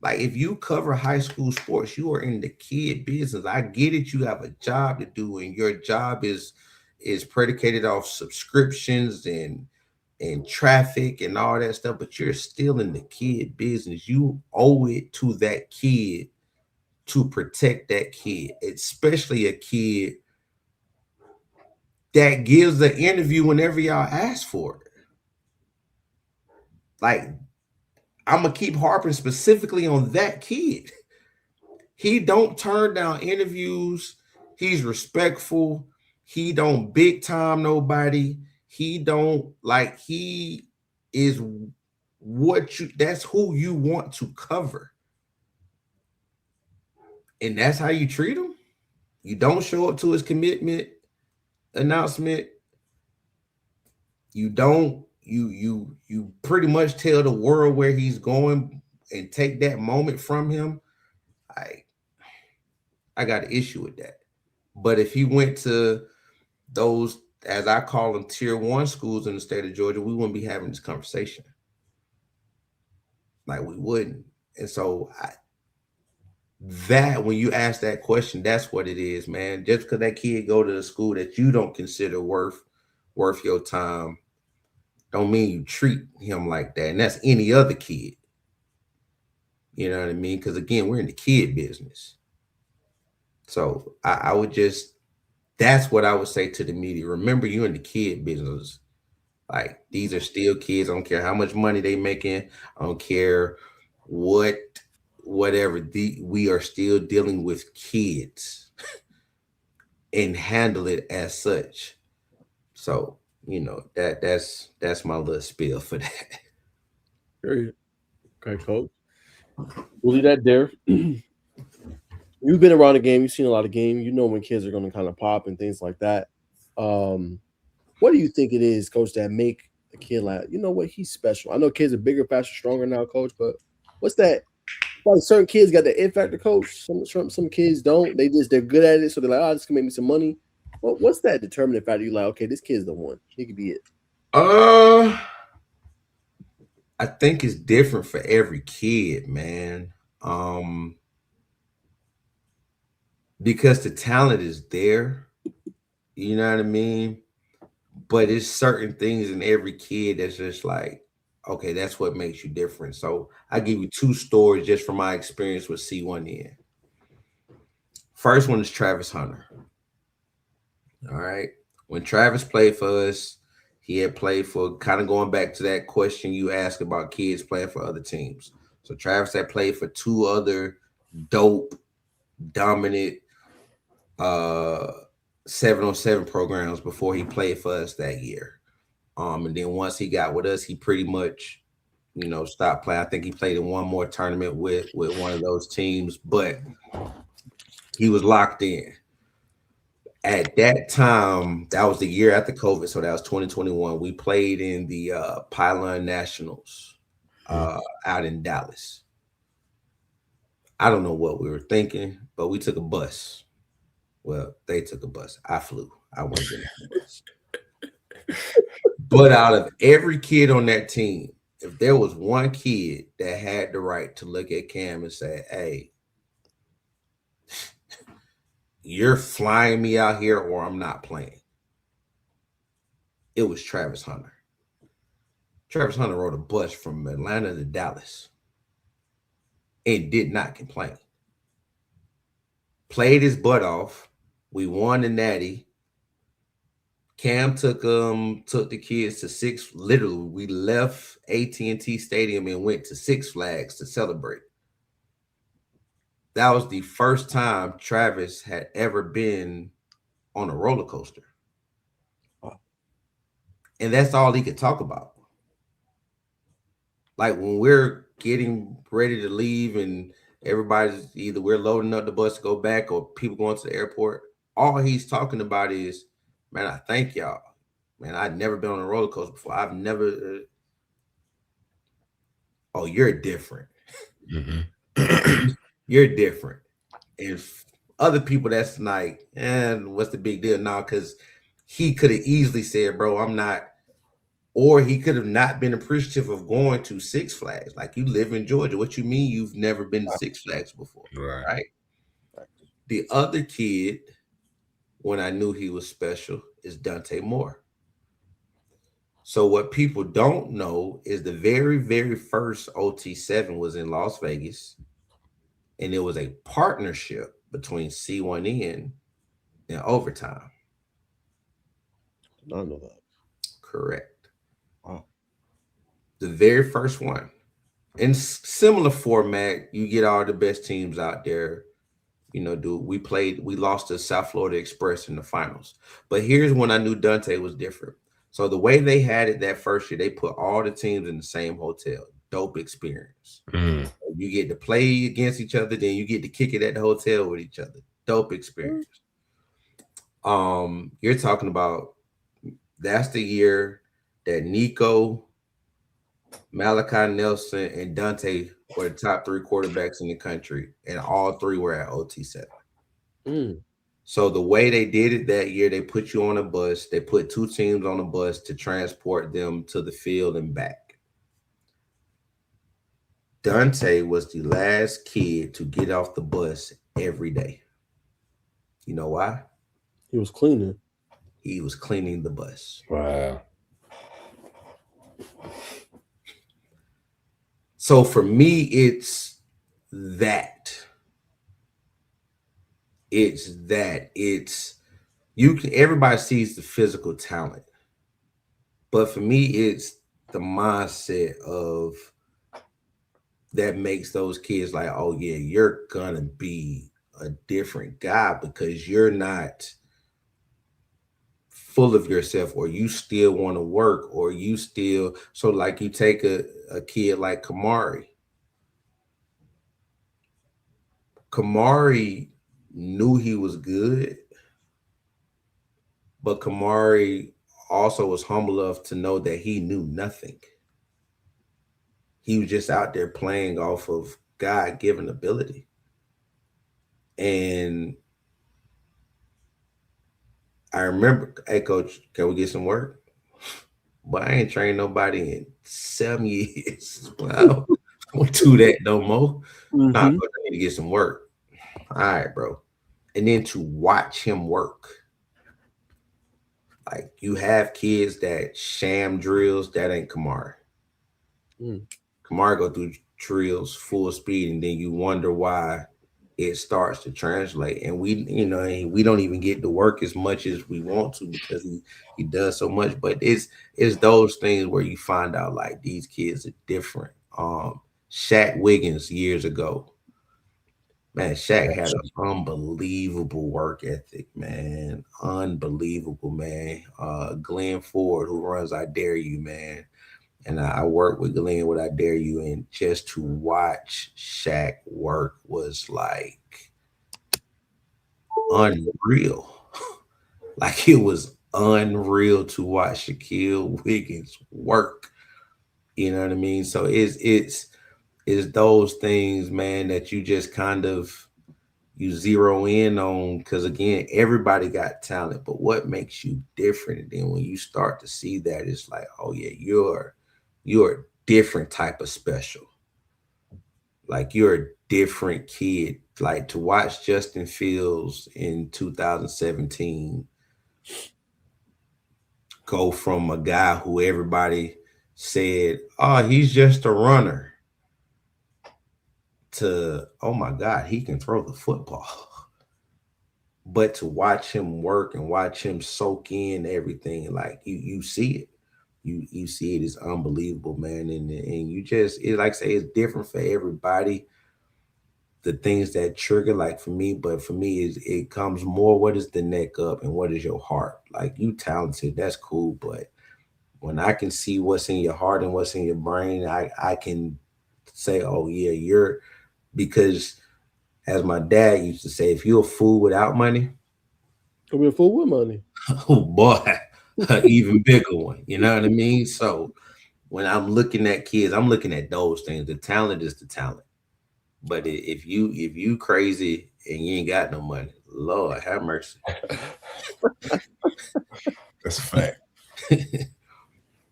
Like if you cover high school sports, you are in the kid business. I get it. You have a job to do, and your job is predicated off subscriptions and traffic and all that stuff, but you're still in the kid business. You owe it to that kid to protect that kid, especially a kid that gives the interview whenever y'all ask for it. Like, I'm going to keep harping specifically on that kid. He don't turn down interviews. He's respectful. He don't big time nobody. He don't like, he is that's who you want to cover. And that's how you treat him. You don't show up to his commitment announcement. You don't, you pretty much tell the world where he's going and take that moment from him. I got an issue with that. But if he went to those, as I call them, tier 1 schools in the state of Georgia, we wouldn't be having this conversation. Like we wouldn't. And so that when you ask that question, that's what it is, man. Just because that kid go to a school that you don't consider worth your time, don't mean you treat him like that. And that's any other kid. You know what I mean? Because again, we're in the kid business. So I would just, that's what I would say to the media. Remember, you're in the kid business. Like, these are still kids. I don't care how much money they making. I don't care what whatever. We are still dealing with kids and handle it as such. So, that's my little spiel for that. Period. Okay, coach. We'll leave that there. You've been around the game. You've seen a lot of game. You know when kids are going to kind of pop and things like that. What do you think it is, coach, that make a kid like, you know what, he's special? I know kids are bigger, faster, stronger now, coach, but what's that? Like certain kids got the it factor, coach. Some kids don't. They're good at it, so they're like, oh, this can make me some money. What's that determining factor? You like, okay, this kid's the one. He could be it. I think it's different for every kid, man. Because the talent is there, you know what I mean? But it's certain things in every kid that's just like, okay, that's what makes you different. So I give you 2 stories just from my experience with C1N. First one is Travis Hunter. All right. When Travis played for us, he had played for, kind of going back to that question you asked about kids playing for other teams. So Travis had played for 2 other dope, dominant 7-on-7 programs before he played for us that year. And then once he got with us, he pretty much, stopped playing. I think he played in one more tournament with one of those teams, but he was locked in. At that time, that was the year after COVID, so that was 2021. We played in the Pylon Nationals out in Dallas. I don't know what we were thinking, but we took a bus. Well, they took a bus. I flew. I wasn't getting the bus. But out of every kid on that team, if there was one kid that had the right to look at Cam and say, hey, you're flying me out here or I'm not playing, it was Travis Hunter. Travis Hunter rode a bus from Atlanta to Dallas and did not complain. Played his butt off. We won the Natty. Cam took the kids to Six. Literally, we left AT&T Stadium and went to Six Flags to celebrate. That was the first time Travis had ever been on a roller coaster. Wow. And that's all he could talk about. Like when we're getting ready to leave and everybody's either we're loading up the bus to go back or people going to the airport, all he's talking about is, man, I thank y'all. Man, I've never been on a roller coaster before. I've never. Oh, you're different. Mm-hmm. You're different. If other people, that's like, what's the big deal now? Because he could have easily said, bro, I'm not. Or he could have not been appreciative of going to Six Flags. Like, you live in Georgia. What you mean you've never been to Six Flags before? Right? The other kid, when I knew he was special, is Dante Moore. So what people don't know is the very, very first OT7 was in Las Vegas, and it was a partnership between C1N and Overtime. I know that. Correct. Wow. The very first one. In similar format, you get all the best teams out there. We lost to South Florida Express in the finals. But here's when I knew Dante was different. So the way they had it that first year, they put all the teams in the same hotel. Dope experience. Mm. You get to play against each other, then you get to kick it at the hotel with each other. Dope experience. You're talking about, that's the year that Nico, Malachi Nelson, and Dante were the top 3 quarterbacks in the country, and all 3 were at OT7. Mm. So the way they did it that year, they put you on a bus. They put 2 teams on a bus to transport them to the field and back. Dante was the last kid to get off the bus every day. You know why? He was cleaning. He was cleaning the bus. Wow. So for me, it's that. Everybody sees the physical talent, but for me, it's the mindset of that makes those kids like, oh yeah, you're gonna be a different guy because you're not full of yourself, or you still want to work, or you still, so like you take a kid like Kamari knew he was good, but Kamari also was humble enough to know that he knew nothing. He was just out there playing off of God-given ability. And I remember, hey coach, can we get some work? But I ain't trained nobody in 7 years. Wow. I won't do that no more. Nah, coach, I need to get some work. All right, bro. And then to watch him work. Like, you have kids that sham drills, that ain't Kamari. Kamari go through drills full speed, and then you wonder why it starts to translate. And we don't even get to work as much as we want to because he does so much. But it's those things where you find out like these kids are different. Shaq Wiggins years ago, man, Shaq had an unbelievable work ethic, man. Unbelievable, man. Glenn Ford, who runs I Dare You, man. And I worked with Glenn with I Dare You, and just to watch Shaq work was like unreal. Like, it was unreal to watch Shaquille Wiggins work. You know what I mean? So it's those things, man, that you just kind of you zero in on, because again, everybody got talent, but what makes you different? And then when you start to see that, it's like, oh yeah, you're a different type of special. Like, you're a different kid. Like, to watch Justin Fields in 2017 go from a guy who everybody said, oh, he's just a runner, to, oh my God, he can throw the football. But to watch him work and watch him soak in everything, like you see it. You see it is unbelievable, man. And you just, it, like I say, it's different for everybody. The things that trigger, like for me, but for me is it comes more, what is the neck up and what is your heart? Like, you talented, that's cool, but when I can see what's in your heart and what's in your brain, I can say, oh yeah, you're, because as my dad used to say, if you're a fool without money, you'll be a fool with money. Oh boy, even bigger one. You know what I mean? So when I'm looking at kids, I'm looking at those things. The talent is the talent. But if you crazy and you ain't got no money, Lord have mercy. That's a fact.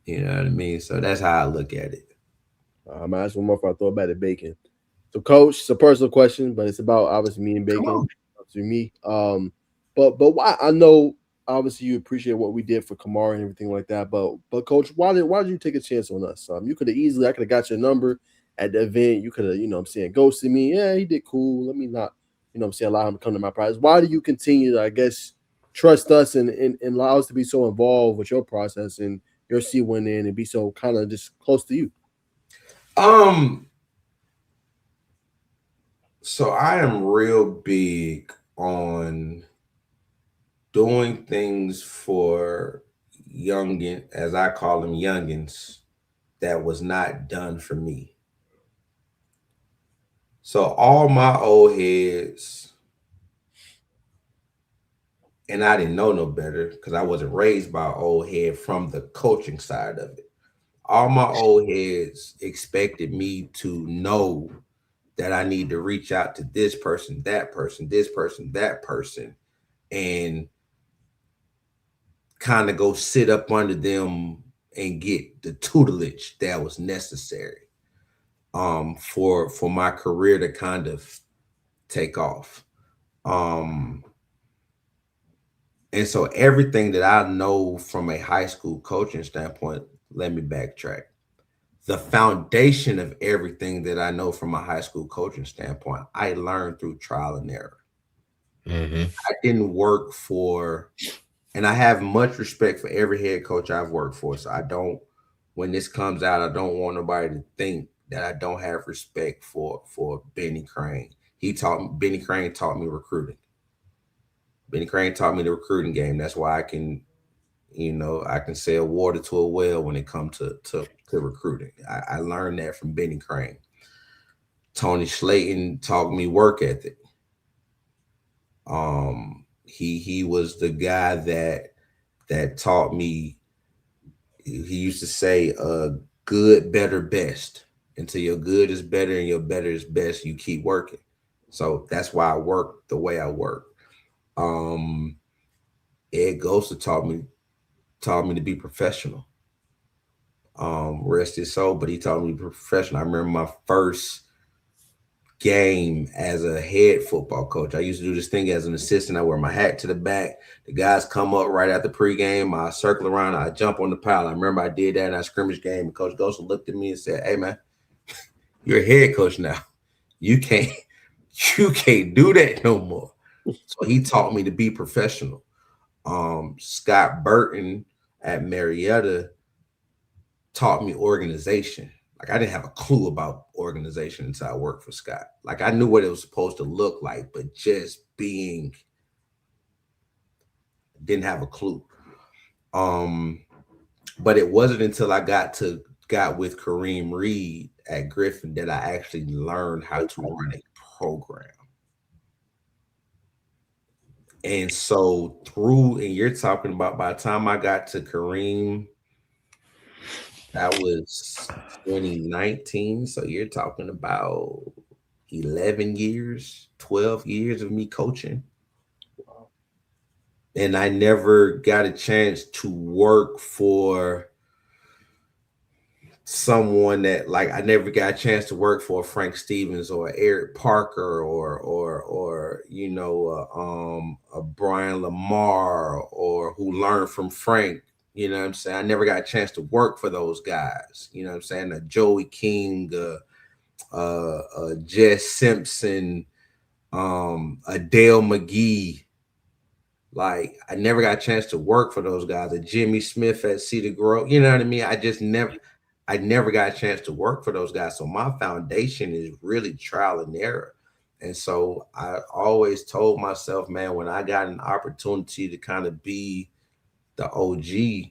You know what I mean? So that's how I look at it. I'm gonna ask one more before I throw it back to Bacon. So, Coach, it's a personal question, but it's about obviously me and Bacon. To me, but why? I know obviously you appreciate what we did for Kamara and everything like that, but Coach, why did you take a chance on us? You could have easily, I could have got your number at the event. You could have, I'm saying, ghosted me. Yeah, he did cool. Let me not, I'm saying, allow him to come to my prize. Why do you continue to, I guess, trust us and allow us to be so involved with your process and your C1N and be so kind of just close to you? So I am real big on doing things for youngin, as I call them, youngins, that was not done for me. So all my old heads, and I didn't know no better because I wasn't raised by an old head from the coaching side of it. All my old heads expected me to know that I need to reach out to this person, that person, this person, that person, and kind of go sit up under them and get the tutelage that was necessary for my career to kind of take off. And so everything that I know from a high school coaching standpoint, let me backtrack. The foundation of everything that I know from a high school coaching standpoint, I learned through trial and error. Mm-hmm. I didn't work for, and I have much respect for every head coach I've worked for. So I don't, when this comes out, I don't want nobody to think that I don't have respect for Benny Crane. Benny Crane taught me recruiting. Benny Crane taught me the recruiting game. That's why I can, I can sell water to a well when it comes to recruiting. I learned that from Benny Crane. Tony Slayton taught me work ethic. He was the guy that taught me. He used to say, good, better, best. Until your good is better and your better is best, you keep working. So that's why I work the way I work. Ed Gosa taught me to be professional. Rest his soul, but he taught me to be professional. I remember my first game as a head football coach. I used to do this thing as an assistant. I wear my hat to the back. The guys come up right after pregame. I circle around. I jump on the pile. I remember I did that in our scrimmage game. And Coach Gosa looked at me and said, "Hey man, you're a head coach now. You can't do that no more." So he taught me to be professional. Scott Burton at Marietta taught me organization. Like I didn't have a clue about organization until I worked for Scott. Like I knew what it was supposed to look like, but just didn't have a clue. But it wasn't until I got with Kareem Reed at Griffin that I actually learned how to run a program. And so and you're talking about by the time I got to Kareem, that was 2019. So you're talking about 11 years, 12 years of me coaching. Wow. And I never got a chance to work for someone that I never got a chance to work for Frank Stevens or Eric Parker or a Brian Lamar or who learned from Frank. You know what I'm saying? I never got a chance to work for those guys. You know what I'm saying? Joey King, Jess Simpson, Adele McGee. Like I never got a chance to work for those guys. Jimmy Smith at Cedar Grove. You know what I mean? I never got a chance to work for those guys. So my foundation is really trial and error. And so I always told myself, man, when I got an opportunity to kind of be the OG,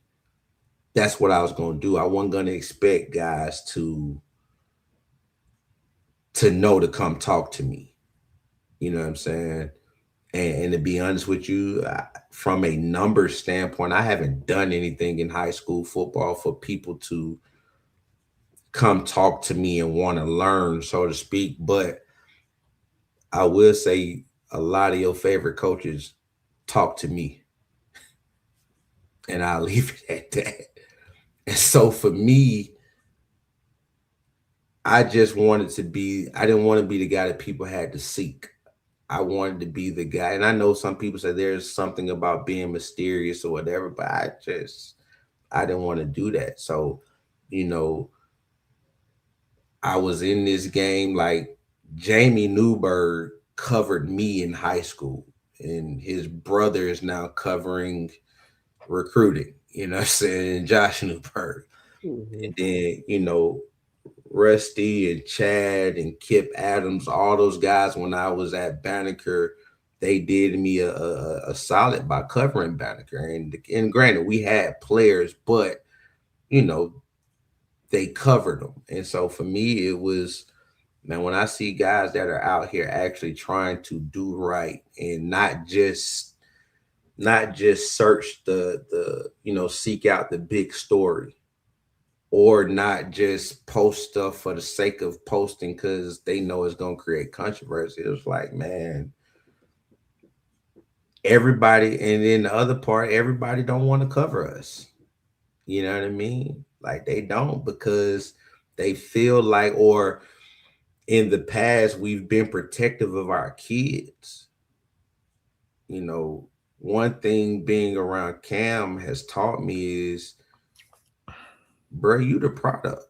that's what I was going to do. I wasn't going to expect guys to know to come talk to me. You know what I'm saying? And to be honest with you, from a numbers standpoint, I haven't done anything in high school football for people to come talk to me and want to learn, so to speak. But I will say a lot of your favorite coaches talk to me. And I'll leave it at that. And so for me, I didn't want to be the guy that people had to seek. I wanted to be the guy. And I know some people say there's something about being mysterious or whatever, but I didn't want to do that. So, I was in this game, like Jamie Newberg covered me in high school, and his brother is now covering recruiting, you know what I'm saying, Josh Newberg. Mm-hmm. And then, Rusty and Chad and Kip Adams, all those guys when I was at Banneker, they did me a solid by covering Banneker. And granted, we had players, but, they covered them. And so for me, it was, man, when I see guys that are out here actually trying to do right and not just search seek out the big story, or not just post stuff for the sake of posting because they know it's going to create controversy. It was like, man, everybody, and then the other part, everybody don't want to cover us. You know what I mean? Like they don't, because they feel like, or in the past, we've been protective of our kids. One thing being around Cam has taught me is, bro, you the product.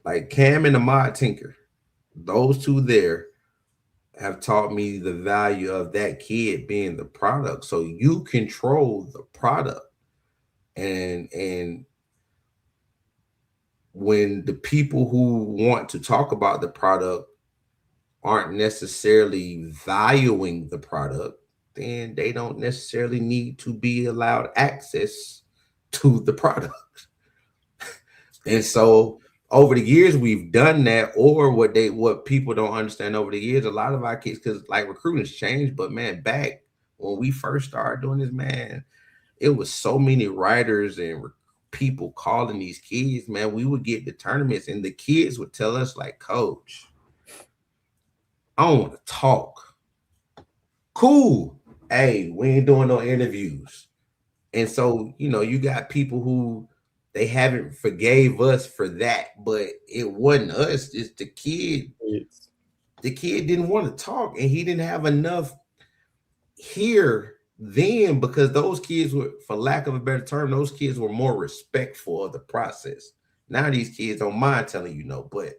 Like Cam and Ahmad Tinker, those two there have taught me the value of that kid being the product. So you control the product. And when the people who want to talk about the product aren't necessarily valuing the product, then they don't necessarily need to be allowed access to the product. And so over the years we've done that, or what people don't understand over the years, a lot of our kids, because like recruiting's changed, but man, back when we first started doing this, man, it was so many writers and people calling these kids, man. We would get the tournaments and the kids would tell us like, coach, I don't want to talk. Cool. Hey, we ain't doing no interviews. And so, you got people who they haven't forgave us for that, but it wasn't us. It's the kid. The kid didn't want to talk, and he didn't have enough here then, because those kids were, for lack of a better term, those kids were more respectful of the process. Now these kids don't mind telling you no, but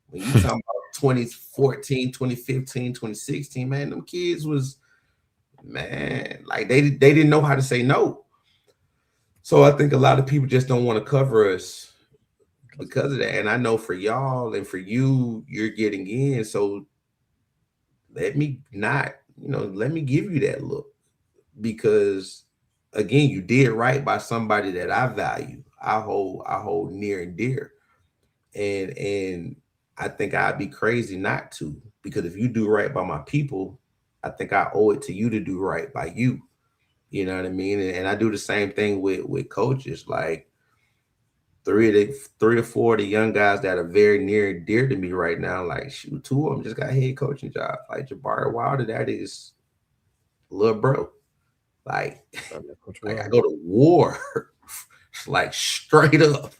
when you talking about 2014, 2015, 2016, man, them kids was, man, like they didn't know how to say no. So I think a lot of people just don't want to cover us because of that. And I know for y'all and for you, you're getting in. So let me give you that look, because again, you did right by somebody that I value. I hold near and dear. And I think I'd be crazy not to, because if you do right by my people, I think I owe it to you to do right by you. You know what I mean? And I do the same thing with coaches. Like three or four of the young guys that are very near and dear to me right now, like shoot, two of them just got head coaching job. Like Jabari Wilder, that is little bro. Like I go to war like straight up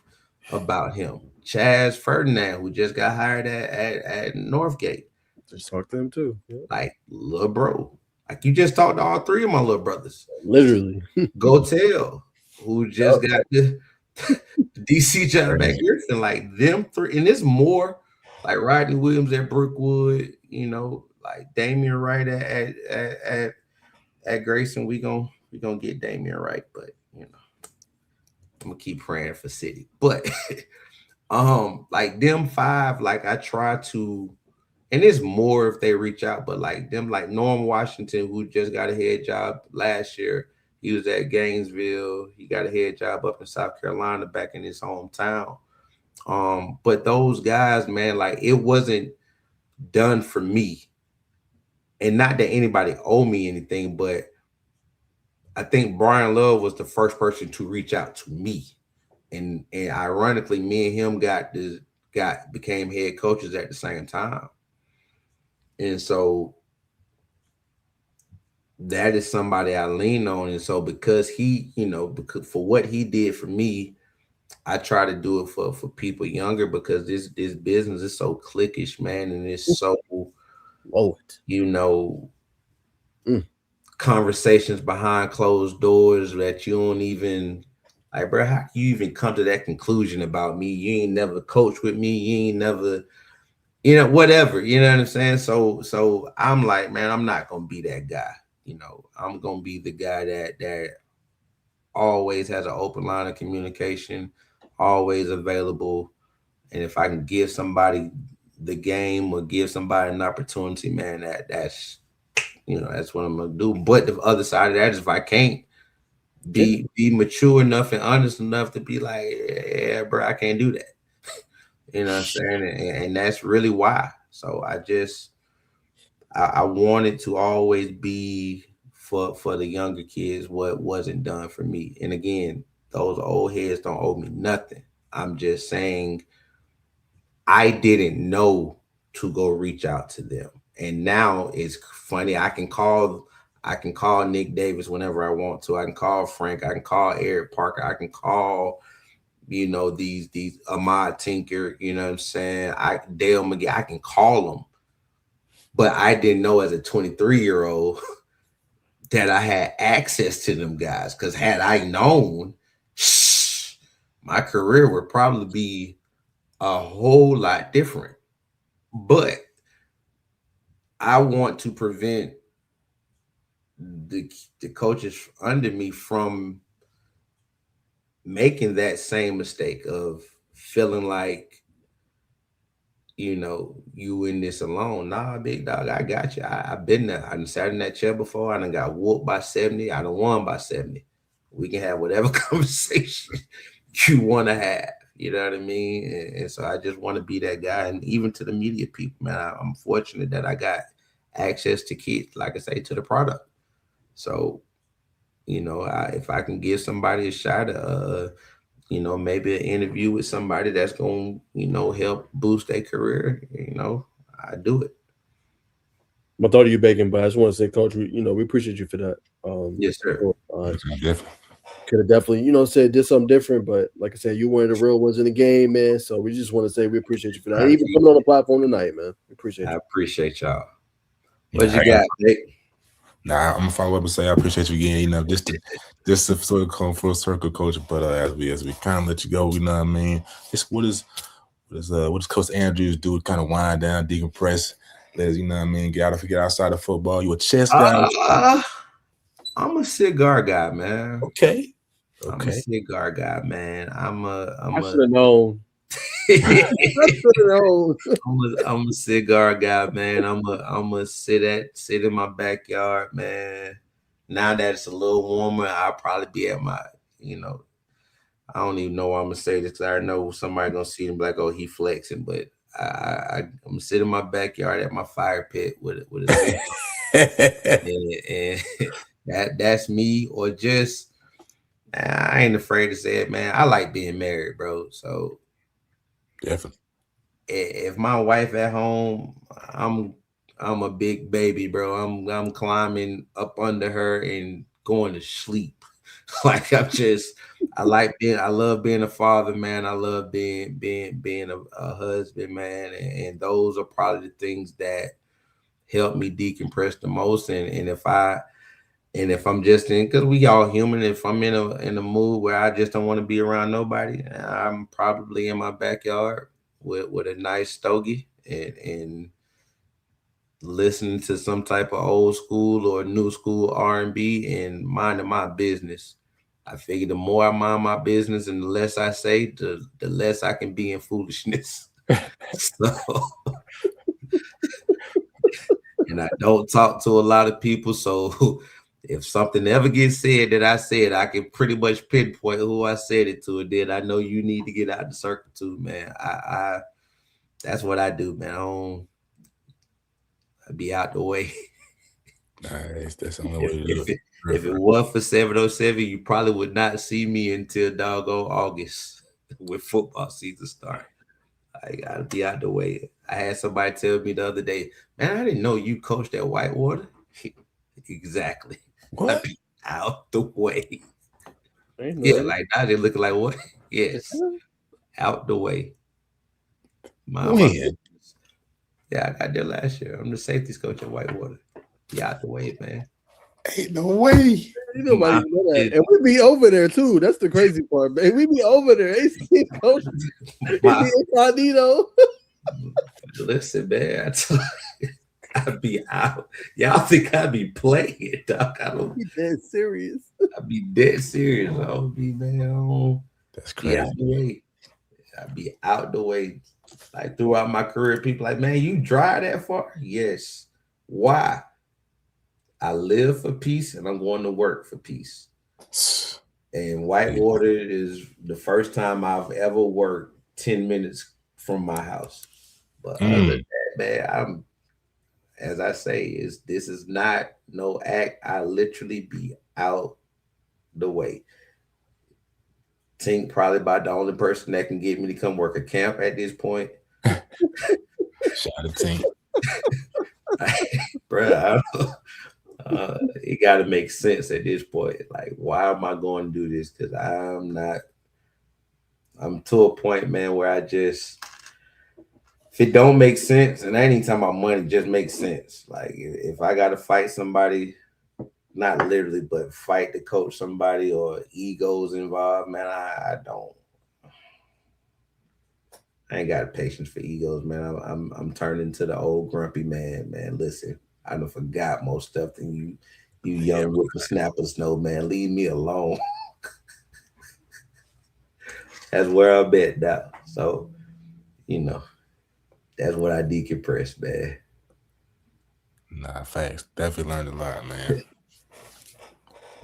about him. Chaz Ferdinand, who just got hired at Northgate. Just talk to him too. Yeah. Like little bro. Like you just talked to all three of my little brothers. Literally. Go tell who just got the DC job back here. And like them three, and it's more like Rodney Williams at Brookwood, like Damian Wright at Grayson. We gonna get Damian Wright, but I'm gonna keep praying for City. But like them five, like I try to. And it's more if they reach out, but like them, like Norm Washington, who just got a head job last year. He was at Gainesville. He got a head job up in South Carolina, back in his hometown. But those guys, man, like it wasn't done for me. And not that anybody owe me anything, but I think Brian Love was the first person to reach out to me. And ironically, me and him became head coaches at the same time. And so that is somebody I lean on. And so because because for what he did for me, I try to do it for people younger, because this business is so cliquish, man. And it's so, conversations behind closed doors that you don't even, like, bro, how can you even come to that conclusion about me? You ain't never coached with me. You ain't never, whatever, you know what I'm saying? So I'm like, man, I'm not going to be that guy. I'm going to be the guy that always has an open line of communication, always available. And if I can give somebody the game or give somebody an opportunity, man, that's what I'm going to do. But the other side of that is, if I can't be mature enough and honest enough to be like, yeah, bro, I can't do that. You know what I'm saying? And that's really why. So I wanted to always be for the younger kids what wasn't done for me. And again, those old heads don't owe me nothing. I'm just saying I didn't know to go reach out to them. And now it's funny. I can call Nick Davis whenever I want to. I can call Frank. I can call Eric Parker. I can call these Ahmad Tinker, you know what I'm saying? Dale McGee, I can call them. But I didn't know as a 23-year-old that I had access to them guys. Because had I known, my career would probably be a whole lot different. But I want to prevent the coaches under me from making that same mistake of feeling like, you in this alone. Nah, big dog, I got you. I've been there. I done sat in that chair before. I done got whooped by 70. I done won by 70. We can have whatever conversation you want to have. You know what I mean? And so I just want to be that guy. And even to the media people, man, I'm fortunate that I got access to kids, like I say, to the product. So, if I can give somebody a shot, maybe an interview with somebody that's going to, help boost their career, I do it. I thought of you, Bacon, but I just want to say, Coach, we appreciate you for that. Yes, sir. Could have definitely, said did something different, but like I said, you one of the real ones in the game, man. So we just want to say we appreciate you for that. Even coming on the platform tonight, man. We appreciate you. I appreciate y'all. What you got, Nick? Nah, I'm gonna follow up and say I appreciate you again. Just to sort of come full circle, Coach. But as we kind of let you go, you know what I mean. What does Coach Andrews do to kind of wind down, decompress, let us, get outside of football? You a chess guy? I'm a cigar guy, man. Okay. I'm a cigar guy, man. I should have known. I'm a cigar guy, man. I'm a sit in my backyard, man. Now that it's a little warmer, I'll probably be at my, I don't even know why I'm gonna say this because I know somebody gonna see him like, oh, he flexing, but I'm gonna sit in my backyard at my fire pit with a and that's me. Or just, I ain't afraid to say it, man. I like being married, bro. So definitely, if my wife at home, I'm a big baby, bro. I'm climbing up under her and going to sleep. Like I love being a father, man. I love being a husband, man. And those are probably the things that help me decompress the most. And if I'm just in, because we all human, if I'm in a mood where I just don't want to be around nobody, I'm probably in my backyard with a nice stogie and listening to some type of old school or new school R&B and minding my business. I figure the more I mind my business and the less I say, the less I can be in foolishness. And I don't talk to a lot of people, so if something ever gets said that I said, I can pretty much pinpoint who I said it to, and then I know you need to get out the circle too, man. I that's what I do, man. I be out the way. Nice. That's the only way to do it. If it was for 707, you probably would not see me until doggone August when football season start. I gotta be out the way. I had somebody tell me the other day, man, I didn't know you coached at Whitewater. Exactly. What? Be out the way. Yeah, like Najeh looking like what? Yes. Out the way. When? Yeah, I got there last year. I'm the safeties coach at Whitewater. Be out the way, man. Ain't no way. Nobody know that. And we be over there too. That's the crazy part, man. We be over there. AC coach. He be incognito. Listen, man. I'd be out. Y'all think I'd be playing, dog? I don't be dead serious. I'd be dead serious. I don't be, man. That's crazy. Out the way. I'd be out the way. Like throughout my career, people like, man, you drive that far? Yes. Why? I live for peace and I'm going to work for peace. And Whitewater is the first time I've ever worked 10 minutes from my house. But other than that, man, as I say, this is not no act. I literally be out the way. Tink probably about the only person that can get me to come work a camp at this point. Shout out to Tink. Bro, it got to make sense at this point. Like, why am I going to do this? Because I'm to a point, man, where I just, if it don't make sense, and I ain't even talking about money, just makes sense. Like, if I got to fight somebody, not literally, but fight to coach somebody or egos involved, man, I ain't got patience for egos, man. I'm turning to the old grumpy man, man. Listen, I done forgot more stuff than you young whippersnappers know, man. Leave me alone. That's where I'm at now. So, you know, that's what I decompress, man. Nah, facts. Definitely learned a lot, man.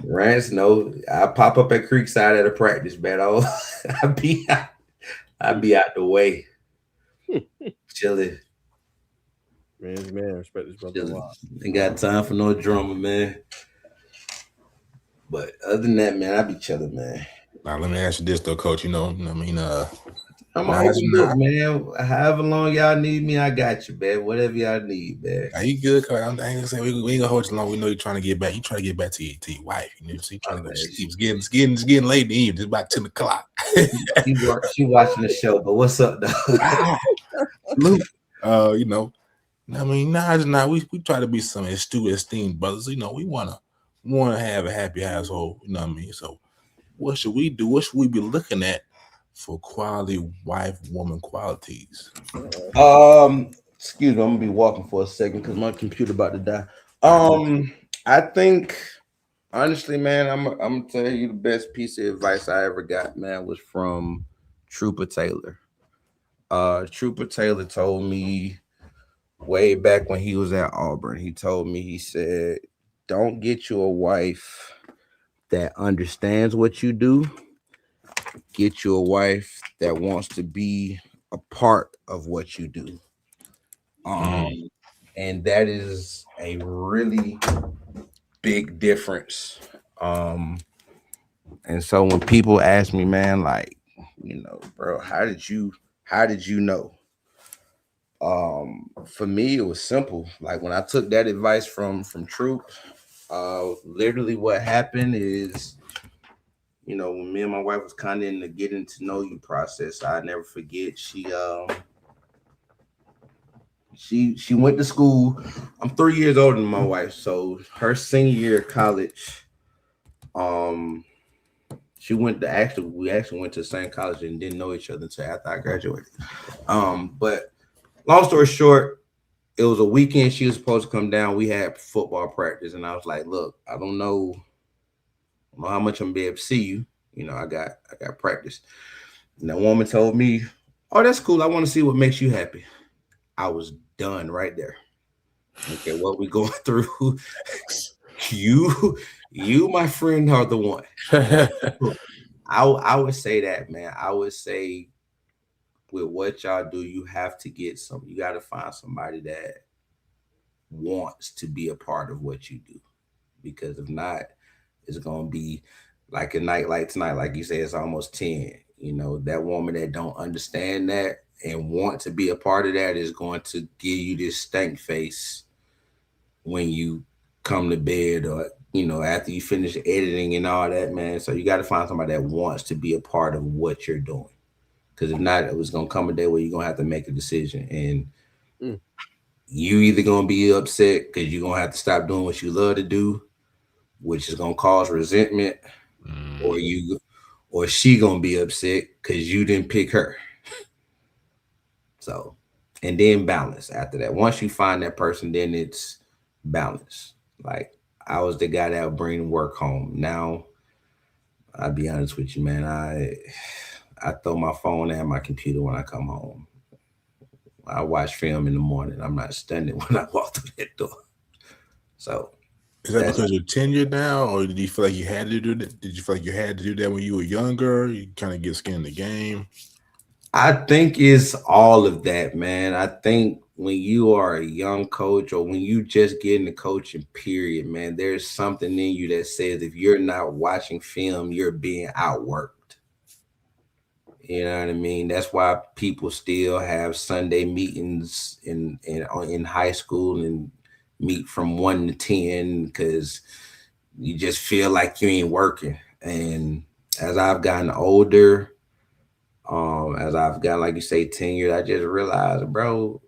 Rants, no, I pop up at Creekside at a practice, man. I be I be out the way, chilling, Man, respect this brother a chilling. lot. Ain't got time for no drama, man. But other than that, man, I be chilling, man. Now let me ask you this though, coach. I mean, I'm an nah, it's open book, not. man. However long y'all need me, I got you, man. Whatever y'all need, man. Are you good, coach? I ain't gonna say we ain't gonna hold you long. We know you're trying to get back. You trying to get back to your wife. You know, so you trying to go Man, sleep. It's getting late in the evening. It's about 10 o'clock. she watching the show, but what's up, though? Luke, I mean, nah, it's not. We try to be some astute, esteemed brothers. You know, we wanna have a happy household. You know what I mean? So, what should we do? What should we be looking at for quality wife woman qualities? Excuse me, I'm gonna be walking for a second because my computer about to die. All I think honestly, man, I'm gonna tell you the best piece of advice I ever got, man, was from Trooper Taylor. Trooper Taylor told me way back when he was at Auburn. He told me, he said, "Don't get you a wife that understands what you do. Get you a wife that wants to be a part of what you do." Um, and that is a really big difference. Um, and so when people ask me, man, like, bro, how did you know? For me, it was simple. Like when I took that advice from Troop, literally what happened is, when me and my wife was kind of in the getting to know you process, I never forget. She went to school. I'm 3 years older than my wife, so her senior year of college, um, she went to we actually went to the same college and didn't know each other until after I graduated. But long story short, it was a weekend. She was supposed to come down. We had football practice, and I was like, "Look, I don't know how much I'm gonna be able to see you. I got practice." And that woman told me, "Oh, that's cool. I want to see what makes you happy." I was done right there. Okay, what we going through? you, my friend, are the one. I would say that, man. I would say with what y'all do, you have to get some. You got to find somebody that wants to be a part of what you do, because if not, it's gonna be like a night like tonight. Like you say, it's almost 10. That woman that don't understand that and want to be a part of that is going to give you this stank face when you come to bed, or after you finish editing and all that, man. So you got to find somebody that wants to be a part of what you're doing, because if not, it was gonna come a day where you're gonna have to make a decision, and Mm. you either gonna be upset because you're gonna have to stop doing what you love to do, which is gonna cause resentment, or she gonna be upset because you didn't pick her. So, and then balance after that. Once you find that person, then it's balance. Like I was the guy that would bring work home. Now, I'll be honest with you, man. I throw my phone and my computer when I come home. I watch film in the morning. I'm not studying when I walk through that door. So Is that because you're tenured now, or did you feel like you had to do that? Did you feel like you had to do that when you were younger? You kind of get skin in the game. I think it's all of that, man. I think when you are a young coach, or when you just get in the coaching period, man, there's something in you that says if you're not watching film, you're being outworked. You know what I mean? That's why people still have Sunday meetings in high school and meet from 1 to 10 because you just feel like you ain't working. And as I've gotten older, as I've got, like you say, 10 years, I just realized, bro,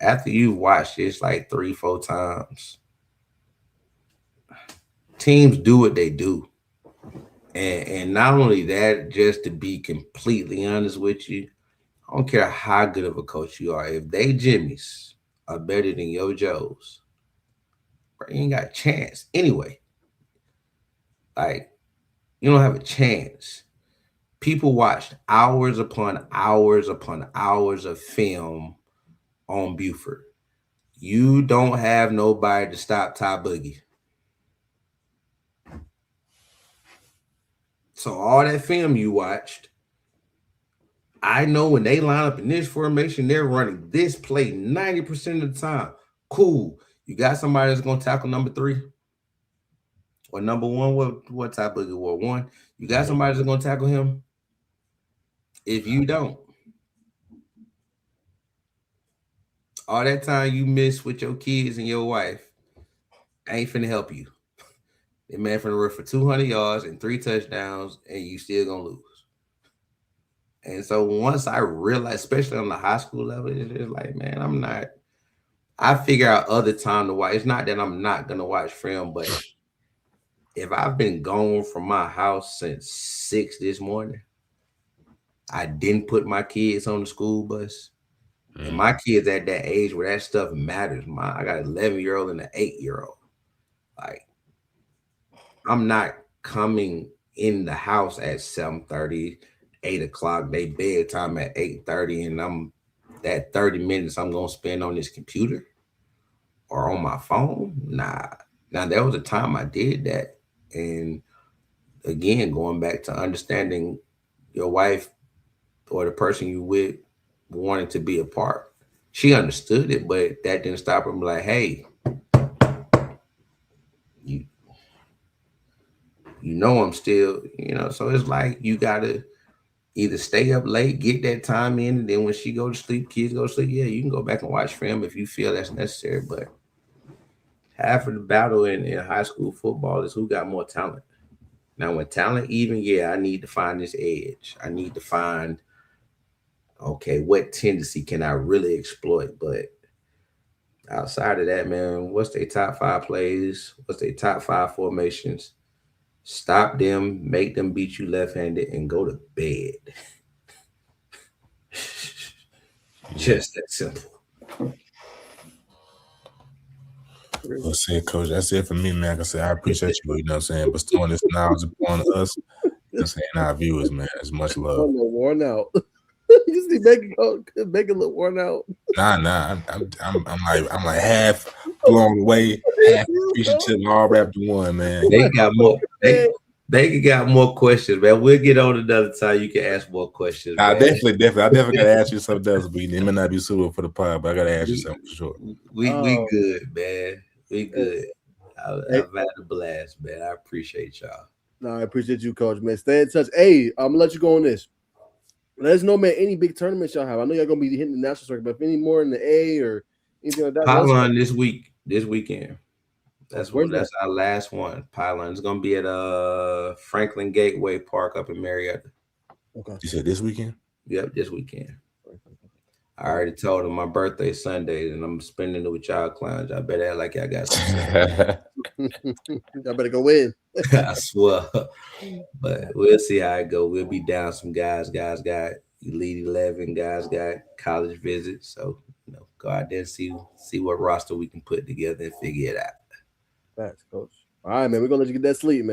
after you watch this like 3, 4 times, teams do what they do. And not only that, just to be completely honest with you, I don't care how good of a coach you are. If they Jimmys are better than your Joes, bro, you ain't got a chance. Anyway, like, you don't have a chance. People watched hours upon hours upon hours of film on Buford. You don't have nobody to stop Ty Boogie. So all that film you watched, I know when they line up in this formation, they're running this play 90% of the time. Cool. You got somebody that's going to tackle number 3 or number 1. What Ty Boogie wore 1? You got somebody that's going to tackle him? If you don't, all that time you miss with your kids and your wife ain't finna help you. The man finna run for 200 yards and 3 touchdowns, and you still gonna lose. And so once I realized, especially on the high school level, it's just like, man, I figure out other time to watch. It's not that I'm not gonna watch film, but if I've been gone from my house since 6 this morning, I didn't put my kids on the school bus. And my kids at that age where that stuff matters. I got an 11-year-old and an 8-year-old. Like, I'm not coming in the house at 7:30, 8 o'clock. They bedtime at 8:30, and I'm that 30 minutes I'm gonna spend on this computer or on my phone. Nah. Now there was a time I did that, and again, going back to understanding your wife or the person you with wanting to be a part. She understood it, but that didn't stop her from like, hey, you know I'm still, so it's like you gotta either stay up late, get that time in, and then when she go to sleep, kids go to sleep, yeah, you can go back and watch film if you feel that's necessary. But half of the battle in high school football is who got more talent. Now, when talent even, yeah, I need to find this edge. I need to find, okay, what tendency can I really exploit? But outside of that, man, what's their top 5 plays? What's their top 5 formations? Stop them, make them beat you left-handed, and go to bed. Just that simple. Well, say, Coach, that's it for me, man. Like I said, I appreciate you, bestowing this knowledge upon us, our viewers, man. It's much love. I'm a little worn out. You just need to make it a little worn out. Nah. I'm like half blown away, half appreciative, all wrapped in one, man. They got more. They got more questions, man. We'll get on another time. You can ask more questions. I definitely gotta ask you something else, but it may not be suitable for the pod, but I gotta ask you something for sure. We good, man. We good. I've had a blast, man. I appreciate y'all. No, I appreciate you, Coach, man. Stay in touch. Hey, I'm gonna let you go on this. Let us know, man, any big tournaments y'all have. I know y'all gonna be hitting the national circuit, but if any more in the A or anything like that. Pylon this weekend. That's our last one. Pylon is gonna be at Franklin Gateway Park up in Marietta. Okay. You said this weekend? Yep, this weekend. I already told him my birthday Sunday, and I'm spending it with y'all clowns. I better act like y'all got something. Y'all better go in. I swear. But we'll see how it go. We'll be down some guys. Guys got Elite 11. Guys got college visits. So, go out there and see what roster we can put together and figure it out. Thanks, Coach. All right, man. We're going to let you get that sleep, man.